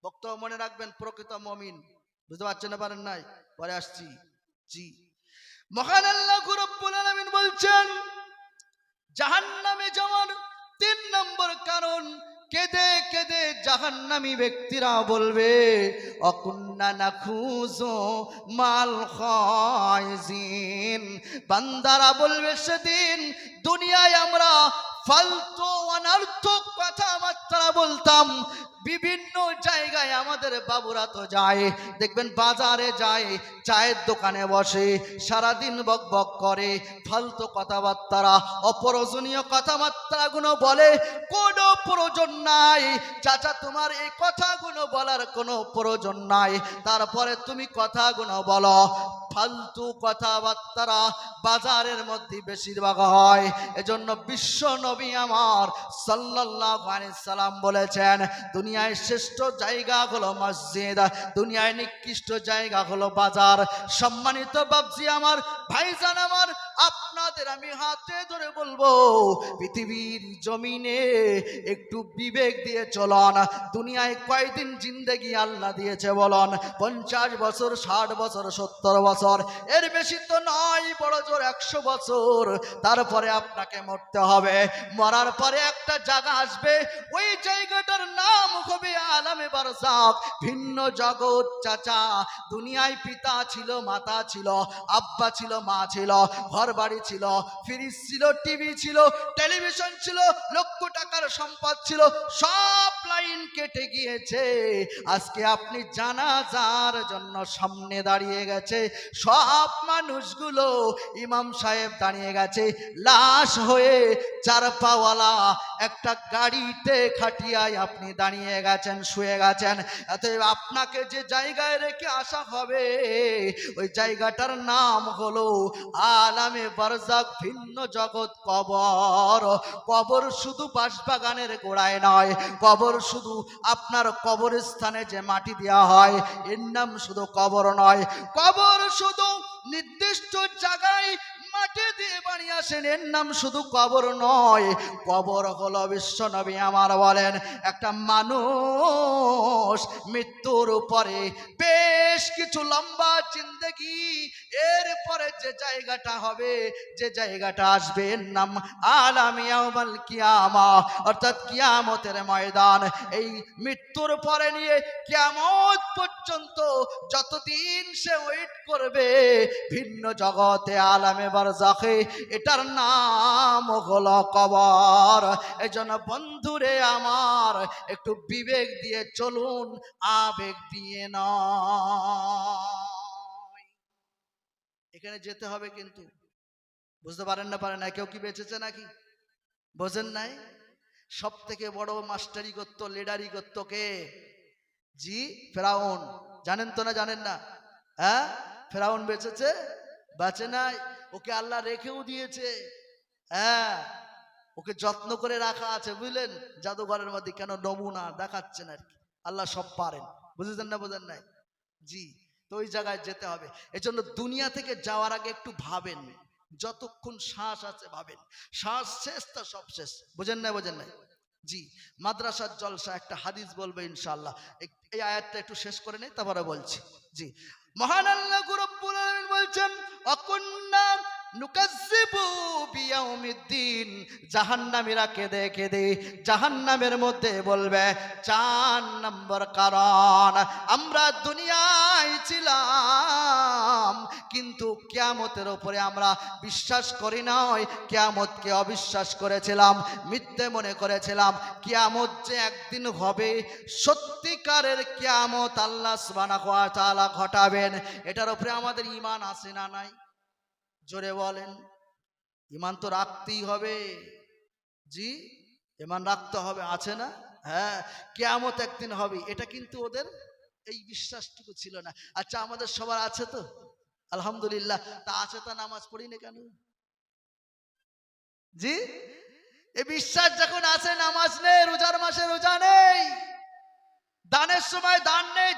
বক্তব্য মনে রাখবেন, প্রকৃত মুমিন। বুঝতে পারছেন না? পারেন নাই? পরে আসছি। জি, মহান আল্লাহ রাব্বুল আলামিন বলছেন, জাহান্নামে যাওয়ার 3 নম্বর কারণ, কেঁদে কেঁদে জাহান্নামী ব্যক্তিরা বলবে, অকুন্না নাখুজু মাল খায়জিন, বান্দারা বলবে সেদিন দুনিয়ায় আমরা ফালতু অনর্থক কথাবার্তা বলতাম। বিভিন্ন জায়গায় আমাদের বাবুরা তো যায়, দেখবেন বাজারে যায়, চায়ের দোকানে বসে, সারাদিন বক বক করে, ফালতু কথাবার্তা, অপ্রয়োজনীয় কথাবার্তাগুলো বলে, কোনো প্রয়োজন নাই। চাচা, তোমার এই কথাগুলো বলার কোনো প্রয়োজন নাই, তারপরে তুমি কথাগুলো বলো। ফালতু কথাবার্তা বাজারের মধ্যে বেশিরভাগ হয়। এজন্য বিশ্ব নবী আমার সাল্লাল্লাহু আলাইহি সাল্লাম বলেছেন, দুনিয়ায় শ্রেষ্ঠ জায়গা হলো মসজিদ, দুনিয়ায় নিকৃষ্ট জায়গা হলো বাজার। সম্মানিত বাপজি আমার, ভাইজান আমার, আপনাদের আমি হাতে ধরে বলবো, পৃথিবীর জমিনে একটু বিবেক দিয়ে চলন। দুনিয়ায় কয়দিন জিন্দেগি আল্লাহ দিয়েছে বলন? 50 বছর, 60 বছর, 70 বছর, এর বেশি তো নয়, বড় জোর 100 বছর। তারপরে আপনাকে মরতে হবে। মরার পরে একটা জায়গা আসবে, ওই জায়গাটার নাম হবে আলামে বারজাখ, ভিন্ন জগৎ। চাচা, দুনিয়ায় পিতা ছিল, মাতা ছিল, আব্বা ছিল, মা ছিল, ঘর বাড়ি ছিল, ফ্রিজ ছিল, টিভি ছিল, টেলিভিশন ছিল, লক্ষ টাকার সম্পদ ছিল, সব লাইন কেটে গিয়েছে। আজকে আপনি জানাজার জন্য সামনে দাঁড়িয়ে গেছে, সব মানুষগুলো, ইমাম সাহেব দাঁড়িয়ে গেছে লাশ হয়ে, চার পাওয়ালা একটা গাড়িতে খাটিয়ায় আপনি দাঁড়িয়ে গেছেন, শুয়ে গেছেন। অতএব আপনাকে যে জায়গায় রেখে আসা হবে, ওই জায়গাটার নাম হলো আলামে বারজাখ, ভিন্ন জগৎ, কবর। কবর শুধু বাঁশবাগানের গোড়ায় নয়, কবর শুধু আপনার কবরস্থানে যে মাটি দেওয়া হয় এর নাম শুধু কবর নয়, কবর শুধু নির্দিষ্ট জায়গায় মাটি দিয়ে বানিয়ে আসেন এর নাম শুধু কবর নয়। কবর হলো, বিশ্ব নবী আমার বলেন, একটা মানুষ মৃত্যুর পরে বেশ কিছু লম্বা জিন্দেগি, এরপরে যে জায়গাটা হবে, যে জায়গাটা আসবে এর নাম আলামে ইয়াউমাল কিয়ামা, অর্থাৎ কিয়ামতের ময়দান। এই মৃত্যুর পরে নিয়ে কিয়ামত পর্যন্ত যতদিন সে ওয়েট করবে ভিন্ন জগতে, আলামে বারজাখে, এটার নাম হলো কবর। এজন্য বন্ধুরে আমার, একটু বিবেক দিয়ে চলুন, আবেগ দিয়ে নয়। এখানে যেতে হবে কিন্তু, বুঝতে পারেন না কেউ কি বেঁচেছে নাকি? বোঝেন নাই? সব থেকে বড় মাস্টারি করত, লিডারি করত কে? জি, ফেরাউন। জানেন তো না জানেন না? হ্যাঁ, ফেরাউন বেঁচেছে? বাঁচে নাই। ওকে আল্লাহ রেখেও দিয়েছে। হ্যাঁ, ওকে যত্ন করে রাখা আছে, বুঝলেন, জাদুঘরের মধ্যে। কেন? নমুনা দেখাচ্ছেন আর কি। আল্লাহ সব পারেন, বুঝেছেন না? বোঝেন নাই? জি, তো ওই জায়গায় যেতে হবে। এজন্য দুনিয়া থেকে যাওয়ার আগে একটু ভাবেন, যতক্ষণ শ্বাস আছে ভাবেন, শ্বাস শেষ তা সব শেষ। বোঝেন না? বোঝেন নাই? জি, মাদ্রাসার জলসা একটা হাদিস বলবো ইনশাআল্লাহ। এই আয়াতটা একটু শেষ করে নেই, তারপরে বলছি। জি, মহান আল্লাহ রব্বুল আলামিন বলছেন, অকুন্না নুকাজ্জিবু বিয়াউমিদ্দিন। জাহান্নামীরা কেঁদে কেঁদে জাহান্নামের মধ্যে বলবে, 4 নম্বর কারণ, আমরা দুনিয়ায় ছিলাম কিন্তু কিয়ামতের উপরে আমরা বিশ্বাস করি নাই, কিয়ামতকে অবিশ্বাস করেছিলাম, মিথ্যে মনে করেছিলাম। কিয়ামত যে একদিন হবে, সত্যিকারের কিয়ামত আল্লাহ সুবহানাহু ওয়া তাআলা ঘটাবেন, এটার উপরে আমাদের ঈমান আছে না নাই? জোরে বলেন। ঈমান তো রাখতেই হবে। জি, ঈমান রাখতে হবে, আছে না? হ্যাঁ, কিয়ামত একদিন হবে, এটা কিন্তু ওদের এই বিশ্বাসটুকু ছিল না। আচ্ছা, আমাদের সবার আছে তো? আলহামদুলিল্লাহ। তা আছে, তা নামাজ পড়ি না কেন? জি, এই বিশ্বাস যখন আছে, নামাজ নেই, রোজার মাসে রোজা নেই, দানের সময় দান নেই,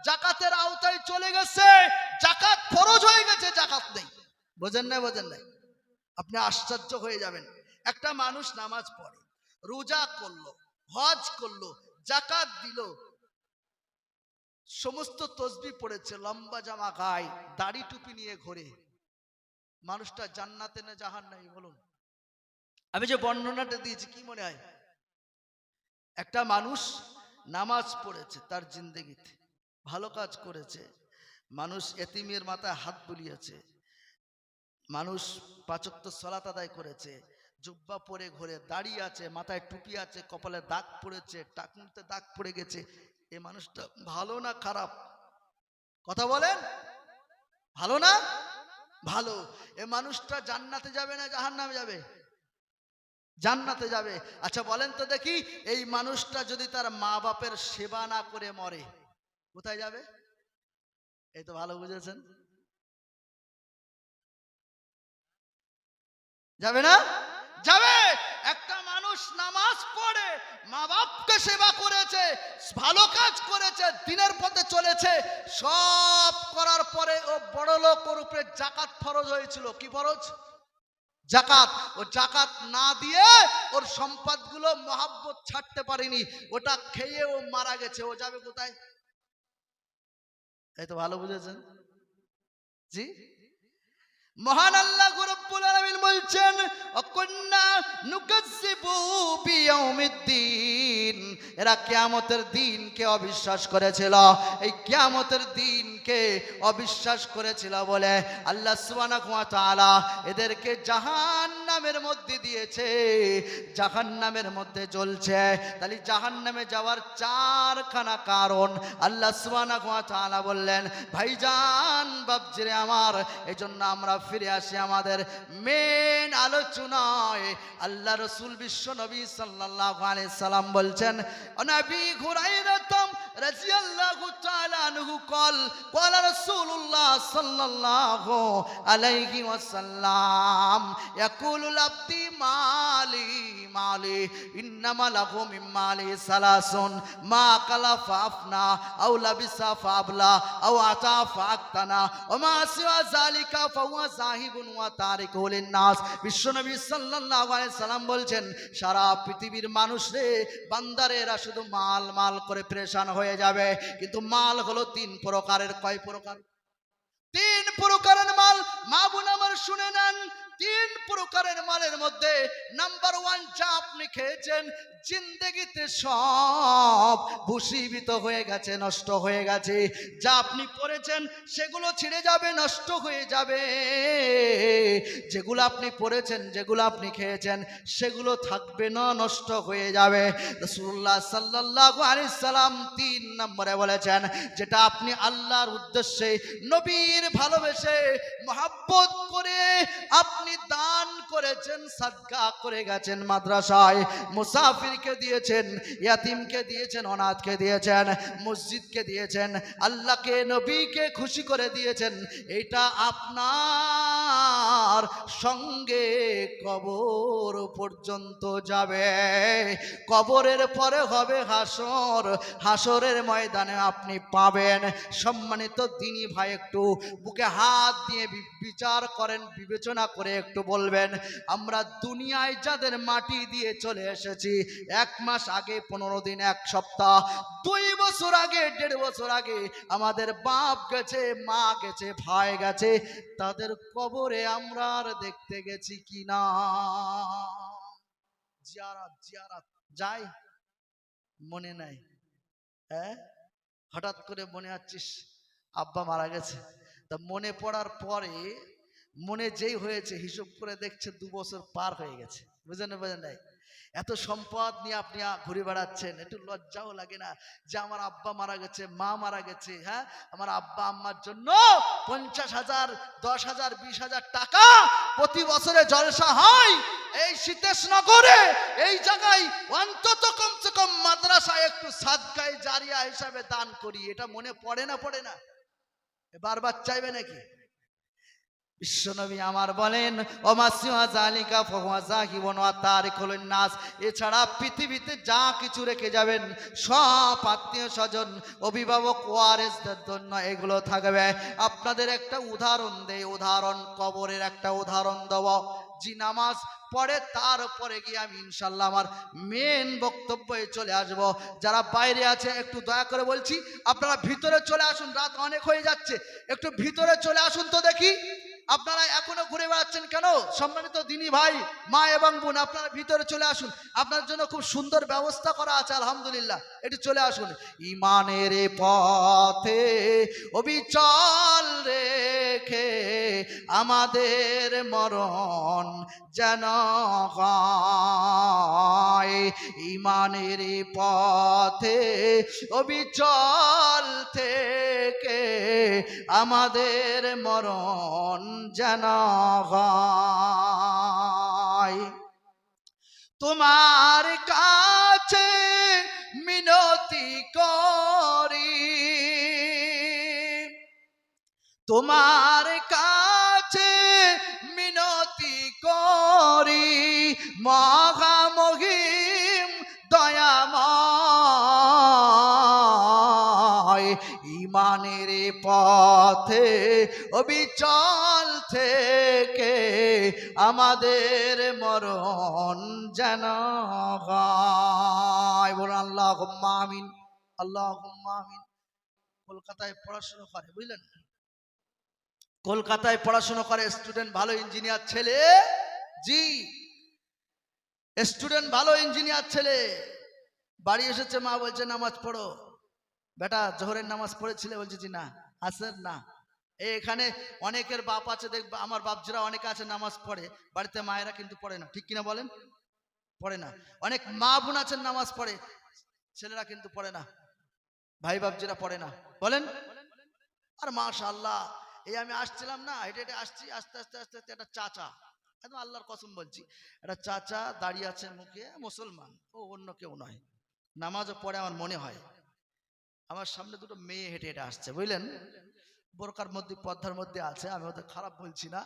জাকাতের আওতায় চলে গেছে, জাকাত ফরজ হয়ে গেছে, জাকাত নেই। বোঝেন না? বোঝেন নাই? আপনি আশ্চর্য হয়ে যাবেন। একটা মানুষ নামাজ পড়ে, রোজা করলো, হজ করলো, জাকাত দিল, সমস্ত তসবিহ পড়েছে, লম্বা জামা গায়ে, দাড়ি টুপি নিয়ে ঘোরে, মানুষটা জান্নাতে না জাহান্নামে? বলুন। আমি যে বর্ণনাটা দিয়েছি, কি মনে হয়? একটা মানুষ নামাজ পড়েছে, তার জিন্দেগিতে ভালো কাজ করেছে, মানুষ এতিমের মাথায় হাত বুলিয়েছে, মানুষ 5 ওয়াক্ত সালাত আদায় করেছে, জুব্বা পরে ঘোরে, দাড়ি আছে, মাথায় টুপি আছে, কপালে দাগ পড়েছে, টাকনুতে দাগ পড়ে গেছে, এই মানুষটা ভালো না খারাপ? কথা বলেন। ভালো না? ভালো। এই মানুষটা জান্নাতে যাবে না জাহান্নামে যাবে? জান্নাতে যাবে। আচ্ছা বলেন তো দেখি, এই মানুষটা যদি তার মা বাপের সেবা না করে মরে, কোথায় যাবে? এই তো ভালো বুঝেছেন। যাবে না? যাবে। একটা মানুষ নামাজ পড়ে, মা বাপকে সেবা করেছে, ভালো কাজ করেছে, দিনের পথে চলেছে, সব করার পরে ও বড় লোক, ওর উপরে জাকাত ফরজ হয়েছিল। কি ফরজ? জাকাত। ও জাকাত না দিয়ে ওর সম্পদগুলো মহাব্বত ছাড়তে পারেনি, ওটা খেয়ে ও মারা গেছে, ও যাবে কোথায়? এই তো ভালো বুঝেছেন। জি, মহান আল্লাহ রাব্বুল আলামিন বলছেন অকুন্না নুকাজ্জিবু বিয়াউমিদ্দিন, এরা কিয়ামতের দিনকে অবিশ্বাস করেছিল। এই কিয়ামতের দিনকে অবিশ্বাস করেছিল বলে আল্লাহ সুবহানাহু ওয়া তাআলা এদেরকে জাহান্নামের মধ্যে দিয়েছে, জাহান্নামের মধ্যে জ্বলছে। তাহলে জাহান্নামে যাওয়ার চারখানা কারণ আল্লাহ সুবহানাহু ওয়া তাআলা বললেন। ভাইজান বাপজিরে আমার, এজন্য আমরা ফিরে আসি আমাদের মেন আলোচনায়। আল্লাহ রাসূল বিশ্ব নবী সাল্লাল্লাহু আলাইহি সাল্লাম বলছেন, নবী হুরায়রা রাদিয়াল্লাহু তাআলা আনহু قال قال رسول الله صلى الله عليه وسلم يقول العبد مالي مالي انما له من مالي ثلاث ما اكل فافنى او لبس فابلى او اتى فاقتنى وما سوى ذلك فهو ذاهب وتارك للناس। বিশ্বনবী সাল্লাল্লাহু আলাইহি সাল্লাম বলছেন, সারা পৃথিবীর মানুষ রে বান্দারে এরা শুধু মাল মাল করে পেরেশান হয়ে যাবে, কিন্তু মাল হলো তিন প্রকারের। কয় প্রকার? তিন প্রকারের মাল। মা বোন আমার শুনে নেন, তিন প্রকারের মালের মধ্যে নাম্বার ওয়ান, যা আপনি খেয়েছেন জিন্দেগিতে সব ভূষীভূত হয়ে গেছে, নষ্ট হয়ে গেছে। যা আপনি পড়েছেন সেগুলো ছিঁড়ে যাবে, নষ্ট হয়ে যাবে। যেগুলো আপনি পড়েছেন, যেগুলো আপনি খেয়েছেন সেগুলো থাকবে না, নষ্ট হয়ে যাবে। রাসূলুল্লাহ সাল্লাল্লাহু আলাইহি সাল্লাম তিন নম্বরে বলেছেন, যেটা আপনি আল্লাহর উদ্দেশ্যে নবীর ভালোবেসে মহব্বত করে আপনি দান করেছেন, সাদকা করে গেছেন, মাদ্রাসায় মুসাফিরকে দিয়েছেন, ইয়াতিমকে দিয়েছেন, অনাথকে দিয়েছেন, মসজিদকে দিয়েছেন, আল্লাহকে নবীকে খুশি করে দিয়েছেন, এটা আপনার সঙ্গে কবর পর্যন্ত যাবে। কবরের পরে হবে হাসর, হাসরের ময়দানে আপনি পাবেন। সম্মানিত দ্বীনি ভাই, একটু বুকে হাত দিয়ে বিচার করেন, বিবেচনা করে একটু বলবেন, আমরা দুনিয়ায় যাদের মাটি দিয়ে চলে এসেছি, 1 মাস আগে, 15 দিন, 1 সপ্তাহ, 2 বছর আগে, 1.5 বছর আগে আমাদের বাপ গেছে, মা গেছে, ভাই গেছে, তাদের কবরে আমরা আর দেখতে গেছি কিনা? জিয়ারাত জিয়ারাত যাই, মনে নাই? হ্যাঁ, হঠাৎ করে মনে হচ্ছিস আব্বা মারা গেছে, তা মনে পড়ার পরে মনে যেই হয়েছে হিসাব করে দেখছে 2 বছর পার হয়ে গেছে। বুঝেন নাই? এত সম্পদ নিয়ে আপনি ঘুরে বেড়াচ্ছেন, একটু লজ্জাও লাগে না যে আমার আব্বা মারা গেছে, মা মারা গেছে? হ্যাঁ, আমার আব্বা আম্মার জন্য 50,000, 10,000, 20,000 টাকা প্রতি বছরে জলসা হয়। এই শীতেশনগরে এই জায়গায় অন্তত কমসে কম মাদ্রাসায় একটু সাদকায়ে জারিয়া হিসাবে দান করি, এটা মনে পড়ে না? পড়ে না? বারবার চাইবে নাকি? বিশ্বনবী আমার বলেন, ওমাসিওয়া জালিকা ফাহুয়া যাহিবুন ওয়া তারিকুল নাস, এছাড়া পৃথিবীতে যা কিছু রেখে যাবেন সব আত্মীয় স্বজন, অভিভাবক, ওয়ারিসদের জন্য এগুলো থাকবে। আপনাদের একটা উদাহরণ দেই, উদাহরণ, কবরের একটা উদাহরণ দেব। জি, নামাজ পড়ে তারপরে গিয়ে আমি ইনশাল্লাহ আমার মেন বক্তব্যে চলে আসব। যারা বাইরে আছে একটু দয়া করে বলছি, আপনারা ভিতরে চলে আসুন, রাত অনেক হয়ে যাচ্ছে, একটু ভিতরে চলে আসুন তো দেখি। আপনারা এখনো ঘুরে বেড়াচ্ছেন কেন? সম্মানিত দ্বীনি ভাই, মা এবং বোন, আপনারা ভিতরে চলে আসুন, আপনার জন্য খুব সুন্দর ব্যবস্থা করা আছে আলহামদুলিল্লাহ, একটু চলে আসুন। ইমানের পথে অবিচল রেখে আমাদের মরণ যেন হয়, ইমানের পথে অবিচল থেকে আমাদের মরণ যেন হয়। তোমার কাছে মিনতি করি, তোমার কাছে মিনতি করি, মহামহিম দয়াময়, ইমানের পথে অবিচল থেকে আমাদের মরণ যেন হয়। বলুন আল্লাহুম্মা আমিন, আল্লাহুম্মা আমিন। কলকাতায় পড়াশোনা করে, বুঝলেন? কলকাতায় পড়াশোনা করে স্টুডেন্ট, ভালো ইঞ্জিনিয়ার ছেলে। জি, স্টুডেন্ট ভালো ইঞ্জিনিয়ার ছেলে। বাড়ি এসেছে, মা বলছে নামাজ পড়ো। বেটা জোহরের নামাজ পড়েছিলে? বলছে জি না। আসের না। এখানে অনেকের বাপ আছে, দেখবা আমার বাপজিরা অনেকে আছে নামাজ পড়ে, বাড়িতে মায়েরা কিন্তু পড়ে না, ঠিক কিনা বলেন? পড়ে না। অনেক মা বোন আছেন নামাজ পড়ে, ছেলেরা কিন্তু পড়ে না, ভাই বাপজিরা পড়ে না, বলেন। আর মাশাআল্লাহ, এই আমি আসছিলাম না, হেঁটে হেঁটে আসছি, আস্তে আস্তে আস্তে আস্তে একটা চাচা, একদম আল্লাহর কসম বলছি, একটা চাচা দাঁড়িয়ে আছে, মুখে মুসলমান, ও অন্য কেউ নয়, নামাজও পড়ে আমার মনে হয়। আমার সামনে দুটো মেয়ে হেঁটে হেঁটে আসছে, বুঝলেন, বোরকার মধ্যে পর্দার মধ্যে আছে, আমি ওদের খারাপ বলছি না,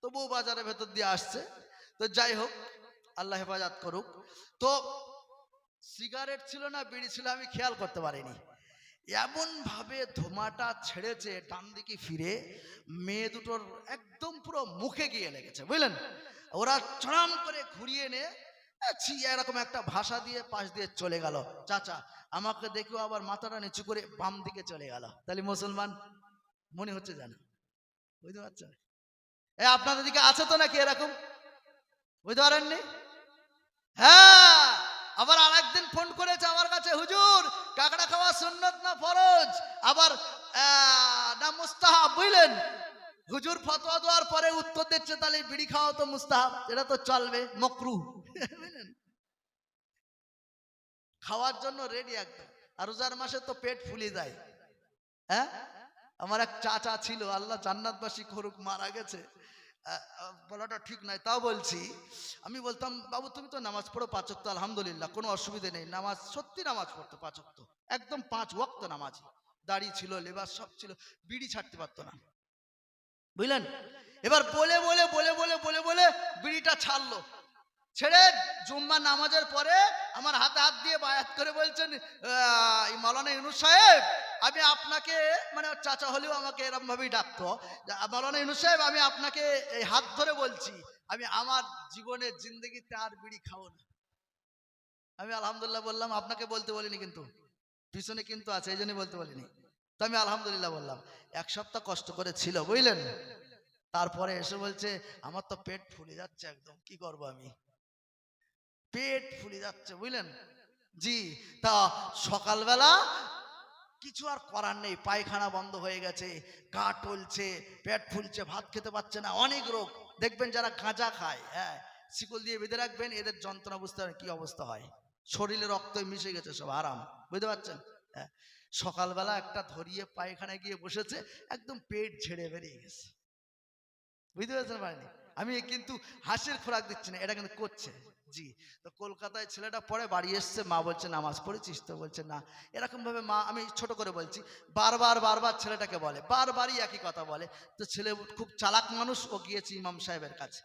তবুও বাজারের ভেতর দিয়ে আসছে। তো যাই হোক, আল্লাহ হেফাজত করুক। তো সিগারেট ছিল না বিড়ি ছিল আমি খেয়াল করতে পারিনি, এমন ভাবে ধোঁয়াটা ছেড়েছে ডান দিকে ফিরে, মেয়ে দুটোর একদম পুরো মুখে গিয়ে লেগেছে, বুঝলেন। ওরা চড়াম করে ঘুরিয়ে নে এরকম একটা ভাষা দিয়ে পাশ দিয়ে চলে গেল। চাচা আমাকে দেখেও আবার মাথাটা নিচু করে বাম দিকে চলে গেল। তাহলে মুসলমান মনে হচ্ছে, জানো, বুঝতে পারছেন? আপনাদের দিকে আছে তো নাকি এরকম, বুঝতে পারেননি? হ্যাঁ, আবার আরেকদিন ফোন করেছে আমার কাছে, হুজুর কাঁকড়া খাওয়া সুন্নত না ফরজ, আবার না মুস্তাহাব, বুঝলেন। হুজুর ফতোয়া দেওয়ার পরে উত্তর দিচ্ছে, তাহলে বিড়ি খাওয়া তো মুস্তাহাব, এটা তো চলবে, মাকরুহ, বুঝলেন। খাওয়ার জন্য রেডি একদম। আর রোজার মাসে তো পেট ফুলে যায়। হ্যাঁ, আমার এক চাচা ছিল, আল্লাহ জান্নাতবাসী করুক, মারা গেছে, বলাটা ঠিক নয়, তাও বলছি। আমি বলতাম, বাবু তুমি তো নামাজ পড়ো 5 ওয়াক্ত, আলহামদুলিল্লাহ কোনো অসুবিধে নেই, নামাজ সত্যি নামাজ পড়তো 5 ওয়াক্ত, একদম 5 ওয়াক্ত নামাজ, দাড়ি ছিল, লেবাস সব ছিল, বিড়ি ছাড়তে পারতো না, বুঝলেন। এবার বলে বলে বলে বলে বলে বলে বিড়িটা ছাড়লো, ছেড়ে জুম্মা নামাজের পরে আমার হাতে হাত দিয়ে বায়াত করে বলছেন, মাওলানা ইউনূস সাহেব, আমি আপনাকে, মানে চাচা হলেও আমাকে এরকম ভাবেই ডাকতো, মাওলানা ইউনূস সাহেব আমি আপনাকে এই হাত ধরে বলছি, আমি আমার জীবনের জিন্দগিতে আর বিড়ি খাবো না। আমি আলহামদুলিল্লাহ বললাম, আপনাকে বলতে বলিনি কিন্তু, পিছনে কিন্তু আছে, এই জন্য বলতে বলিনি। তো আমি আলহামদুলিল্লাহ বললাম। 1 সপ্তাহ কষ্ট করে ছিল, বুঝলেন। তারপরে এসে বলছে, আমার তো পেট ফুলে যাচ্ছে একদম, কি করব আমি, পেট ফুলে যাচ্ছে, বুঝলেন। জি, তা সকালবেলা কিছু আর করার নেই, পায়খানা বন্ধ হয়ে গেছে, গা টলছে, পেট ফুলছে, ভাত খেতে পারছে না, অনেক রোগ। দেখবেন যারা গাঁজা খায়, হ্যাঁ, শিকল দিয়ে বেঁধে রাখবেন, এদের যন্ত্রণা বুঝতে পারেন কি অবস্থা হয়, শরীরে রক্ত মিশে গেছে সব, আরাম, বুঝতে পারছেন। হ্যাঁ, সকালবেলা একটা ধরিয়ে পায়খানায় গিয়ে বসেছে, একদম পেট ঝেড়ে বেরিয়ে গেছে, বুঝতে পারছেন পারেনি। আমি কিন্তু হাসির খোরাক দিচ্ছি না, এটা কিন্তু করছে। জি, তো কলকাতায় ছেলেটা পরে বাড়ি এসছে, মা বলছে নামাজ পড়েছিস তো, বলছে না। এরকম ভাবে মা, আমি ছোট করে বলছি, বারবার বারবার ছেলেটাকে বলে, বারবারই একই কথা বলে। তো ছেলে খুব চালাক মানুষ, ও গিয়েছে ইমাম সাহেবের কাছে,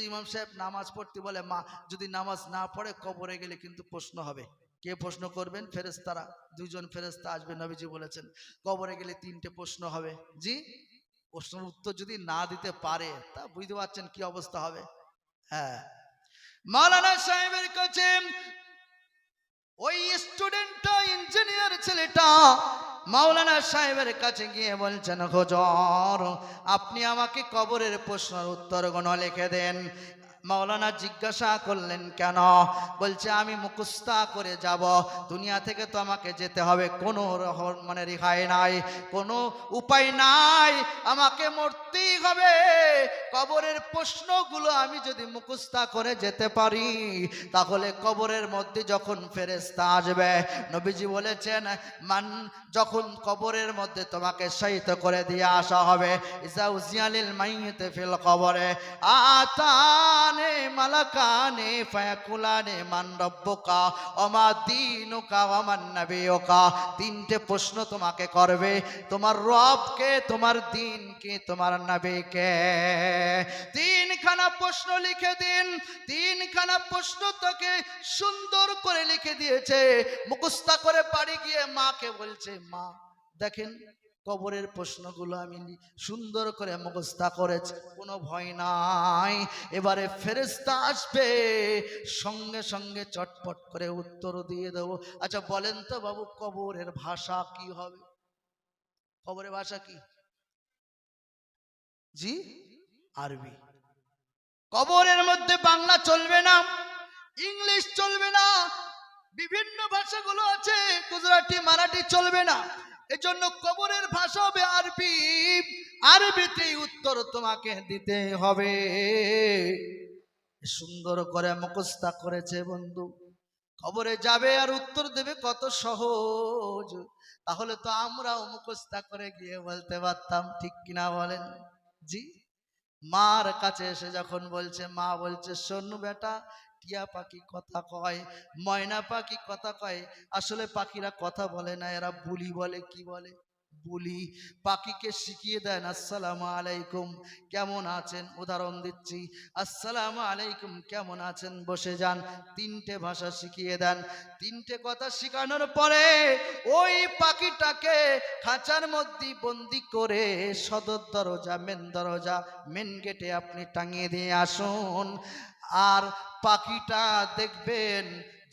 ইমাম সাহেব নামাজ পড়তে বলে, মা যদি নামাজ না পড়ে কবরে গেলে কিন্তু প্রশ্ন হবে। কে প্রশ্ন করবেন? ফেরেশতারা, 2 জন ফেরেশতা আসবে, নবীজি বলেছেন কবরে গেলে 3টে প্রশ্ন হবে। জি, প্রশ্নের উত্তর যদি না দিতে পারে, তা বুঝতে পারছেন কি অবস্থা হবে। হ্যাঁ, মাওলানা সাহেবের কাছে ওই স্টুডেন্টটা, ইঞ্জিনিয়ার ছেলেটা মাওলানা সাহেবের কাছে গিয়ে বলছেন, হুজুর আপনি আমাকে কবরের প্রশ্নের উত্তরগুলো লিখে দেন। মাওলানা জিজ্ঞাসা করলেন, কেন? বলছে আমি মুখস্থ করে যাব, দুনিয়া থেকে তো আমাকে যেতে হবে, কোনো মানে রেহাই নাই, কোনো উপায় নাই, আমাকে মরতেই হবে। কবরের প্রশ্নগুলো আমি যদি মুখস্থ করে যেতে পারি, তাহলে কবরের মধ্যে যখন ফেরেশতা আসবে, নবীজি বলেছেন, মান, যখন কবরের মধ্যে তোমাকে শায়িত করে দিয়ে আসা হবে, ইজা উজিয়ালিল মাইয়িত ফিল কবরে আতানে মালাকানে ফায়াকুলানে মান রাব্বুকা ওমা দীনুকা ওয়া মান নাবিয়ুকা। 3টে প্রশ্ন তোমাকে করবে, তোমার রবকে, তোমার দ্বীনকে, তোমার নবীকে। 3খানা প্রশ্ন লিখে দিন। 3খানা প্রশ্ন তোকে সুন্দর করে লিখে দিয়েছে, মুখস্থ করে বাড়ি গিয়ে মাকে বলছে, মা দেখেন কবরের প্রশ্নগুলো আমি সুন্দর করে মুখস্থ করেছি, কোনো ভয় নাই। এবারে ফেরেশতা আসবে, সঙ্গে সঙ্গে চটপট করে উত্তর দিয়ে দেবো। আচ্ছা বলেন তো বাবু, কবরের ভাষা কি হবে? কবরের ভাষা কি? জি আরবি। কবরের মধ্যে বাংলা চলবে না, ইংলিশ চলবে না, বিভিন্ন ভাষাগুলো আছে, গুজরাটি মারাঠি চলবে না। এজন্য কবরের ভাষা হবে আরবি, আরবিতেই উত্তর তোমাকে দিতে হবে। সুন্দর করে মুখস্থ করেছে বন্ধু। কবরে যাবে আর উত্তর দেবে, কত সহজ। তাহলে তো আমরাও মুখস্থ করে গিয়ে বলতে পারতাম, ঠিক কিনা বলেন? জি। মার কাছে এসে যখন বলছে, মা বলছে, শোন বেটা, টিয়া পাখি কথা কয়, ময়না পাখি কথা কয়। আসলে পাখিরা কথা বলে না, এরা বুলি বলে। কি বলে? বুলি। পাখিকে শিখিয়ে দেন আসসালামু আলাইকুম, কেমন আছেন? উদাহরণ দিচ্ছি, আসসালামু আলাইকুম, কেমন আছেন, বসে যান। তিনটে ভাষা শিখিয়ে দেন। তিনটে কথা শিখানোর পরে ওই পাখিটাকে খাঁচার মধ্যে বন্দি করে সদর দরজা, মেন গেটে আপনি টাঙিয়ে দিয়ে আসুন। আর পাখিটা দেখবেন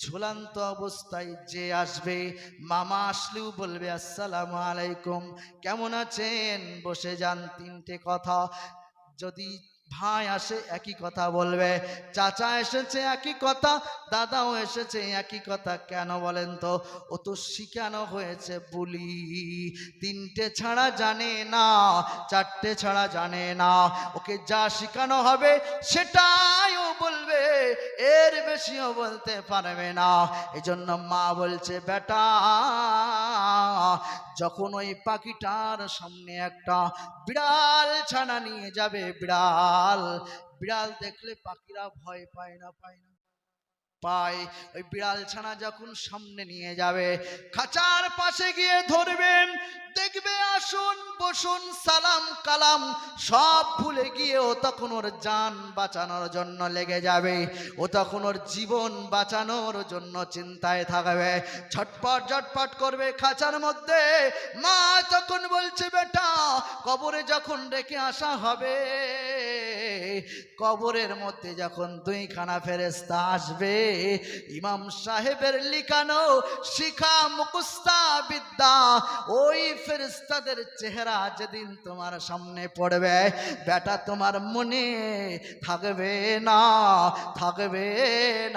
ঝুলন্ত অবস্থায় যে আসবে, মামা আসলেও বলবে আসসালামু আলাইকুম, কেমন আছেন, বসে যান। তিনটে কথা। যদি ভাই আসে একই কথা বলবে, চাচা এসেছে একই কথা, দাদাও এসেছে একই কথা। কেন বলেন তো? ও তো শিখানো হয়েছে বুলি। তিনটে ছাড়া জানে না, চারটে ছাড়া জানে না। ওকে যা শিখানো হবে সেটাই ও বলবে, এর বেশিও বলতে পারবে না। এজন্য মা বলছে, বেটা, যখন ওই পাখিটার সামনে একটা বিড়াল ছানা নিয়ে যাবে, বিড়াল দেখলে পাখিরা ভয় পায় না? পায় না? পায়। ওই বিড়াল ছানা যখন সামনে নিয়ে যাবে, খাঁচার পাশে গিয়ে ধরবেন, দেখবে আসুন বসুন সালাম কালাম সব ভুলে গিয়ে ও তখন ওর জান বাঁচানোর জন্য লেগে যাবে। ও তখন ওর জীবন বাঁচানোর জন্য চিন্তায় থাকবে, ছটপট ঝটপট করবে খাঁচার মধ্যে। মা তখন বলছে, বেটা, কবরে যখন রেখে আসা হবে, কবরের মধ্যে যখন দুইখানা ফেরেশতা আসবে, ইমাম সাহেবের লিখানো শিখা মুখস্থা বিদ্যা, ওই ফেরেশতাদের চেহারা যেদিন তোমার সামনে পড়বে, বেটা, তোমার মনে থাকবে না, থাকবে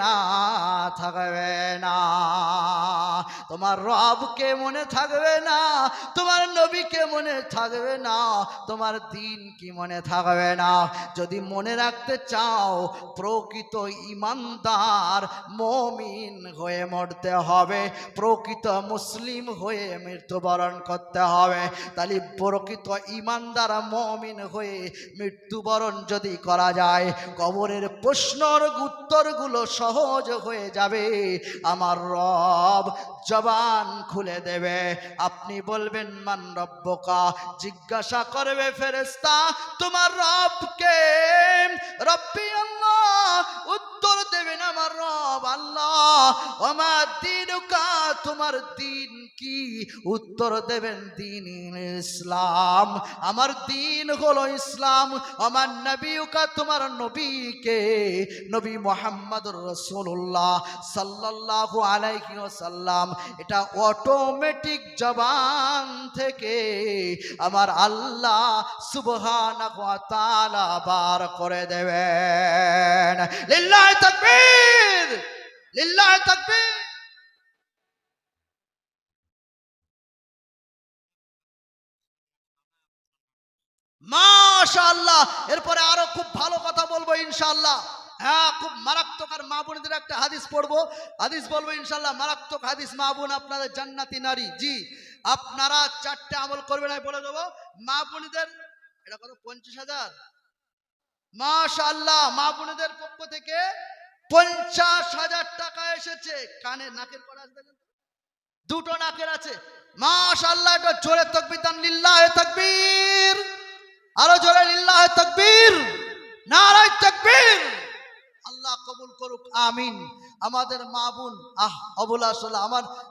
না, থাকবে না। তোমার রবকে মনে থাকবে না, তোমার নবীকে মনে থাকবে না, তোমার দিন কি মনে থাকবে না। যদি মনে রাখতে চাও, প্রকৃত ইমানদার মুমিন হয়ে মরতে হবে, প্রকৃত মুসলিম হয়ে মৃত্যুবরণ করতে হবে। তাহলে প্রকৃত ইমানদার মুমিন হয়ে মৃত্যুবরণ যদি করা যায়, কবরের প্রশ্নের উত্তরগুলো সহজ হয়ে যাবে। আমার রব জবান খুলে দেবে, আপনি বলবেন মান রব্বুকা, জিজ্ঞাসা করবে ফেরেশতা, তোমার রবকে? রব্বি আল্লাহ, উত্তর দেবেন আমার রব আল্লাহ। আমার দিনুকা, তোমার দিন কি? উত্তর দেবেন দিন ইসলাম, আমার দিন হলো ইসলাম। আমার নবীকা, তোমার নবীকে? নবী মুহাম্মদুর রাসূলুল্লাহ সাল্লাল্লাহু আলাইহি ওয়াসাল্লাম। এটা অটোমেটিক জবান থেকে আমার আল্লাহ সুবহানাহু ওয়া তাআলা বার করে দেবেন। লিল্লাহি তাকবীর, লিল্লাহি তাকবীর। মাশাআল্লাহ। এরপরে আরো খুব ভালো কথা বলবো ইনশাআল্লাহ। হ্যাঁ, খুব মারাত্মক। আর মা বোনদের একটা হাদিস পড়বো, হাদিস বলবো ইনশাআল্লাহ, মারাত্মক হাদিস। মা বোন আপনাদের জান্নাতি নারী। জি, আপনারা চারটে আমল করবেন, আমি বলে দেবো। মা বোনদের এটা কত? 50,000। মাশাআল্লাহ, মা বোনদের পক্ষ থেকে 50,000 টাকা এসেছে। কানে নাকের করা আছে, দুটো নাকের আছে। মাশাআল্লাহ, এটা জোরে তাকবীর দান, লিল্লাহি তাকবীর। আরো জোরে লিল্লাহি তাকবীর, নারায়ে তাকবীর। আল্লাহ কবুল করুক, আমিন। আমাদের মা বোন, অবলা আসলে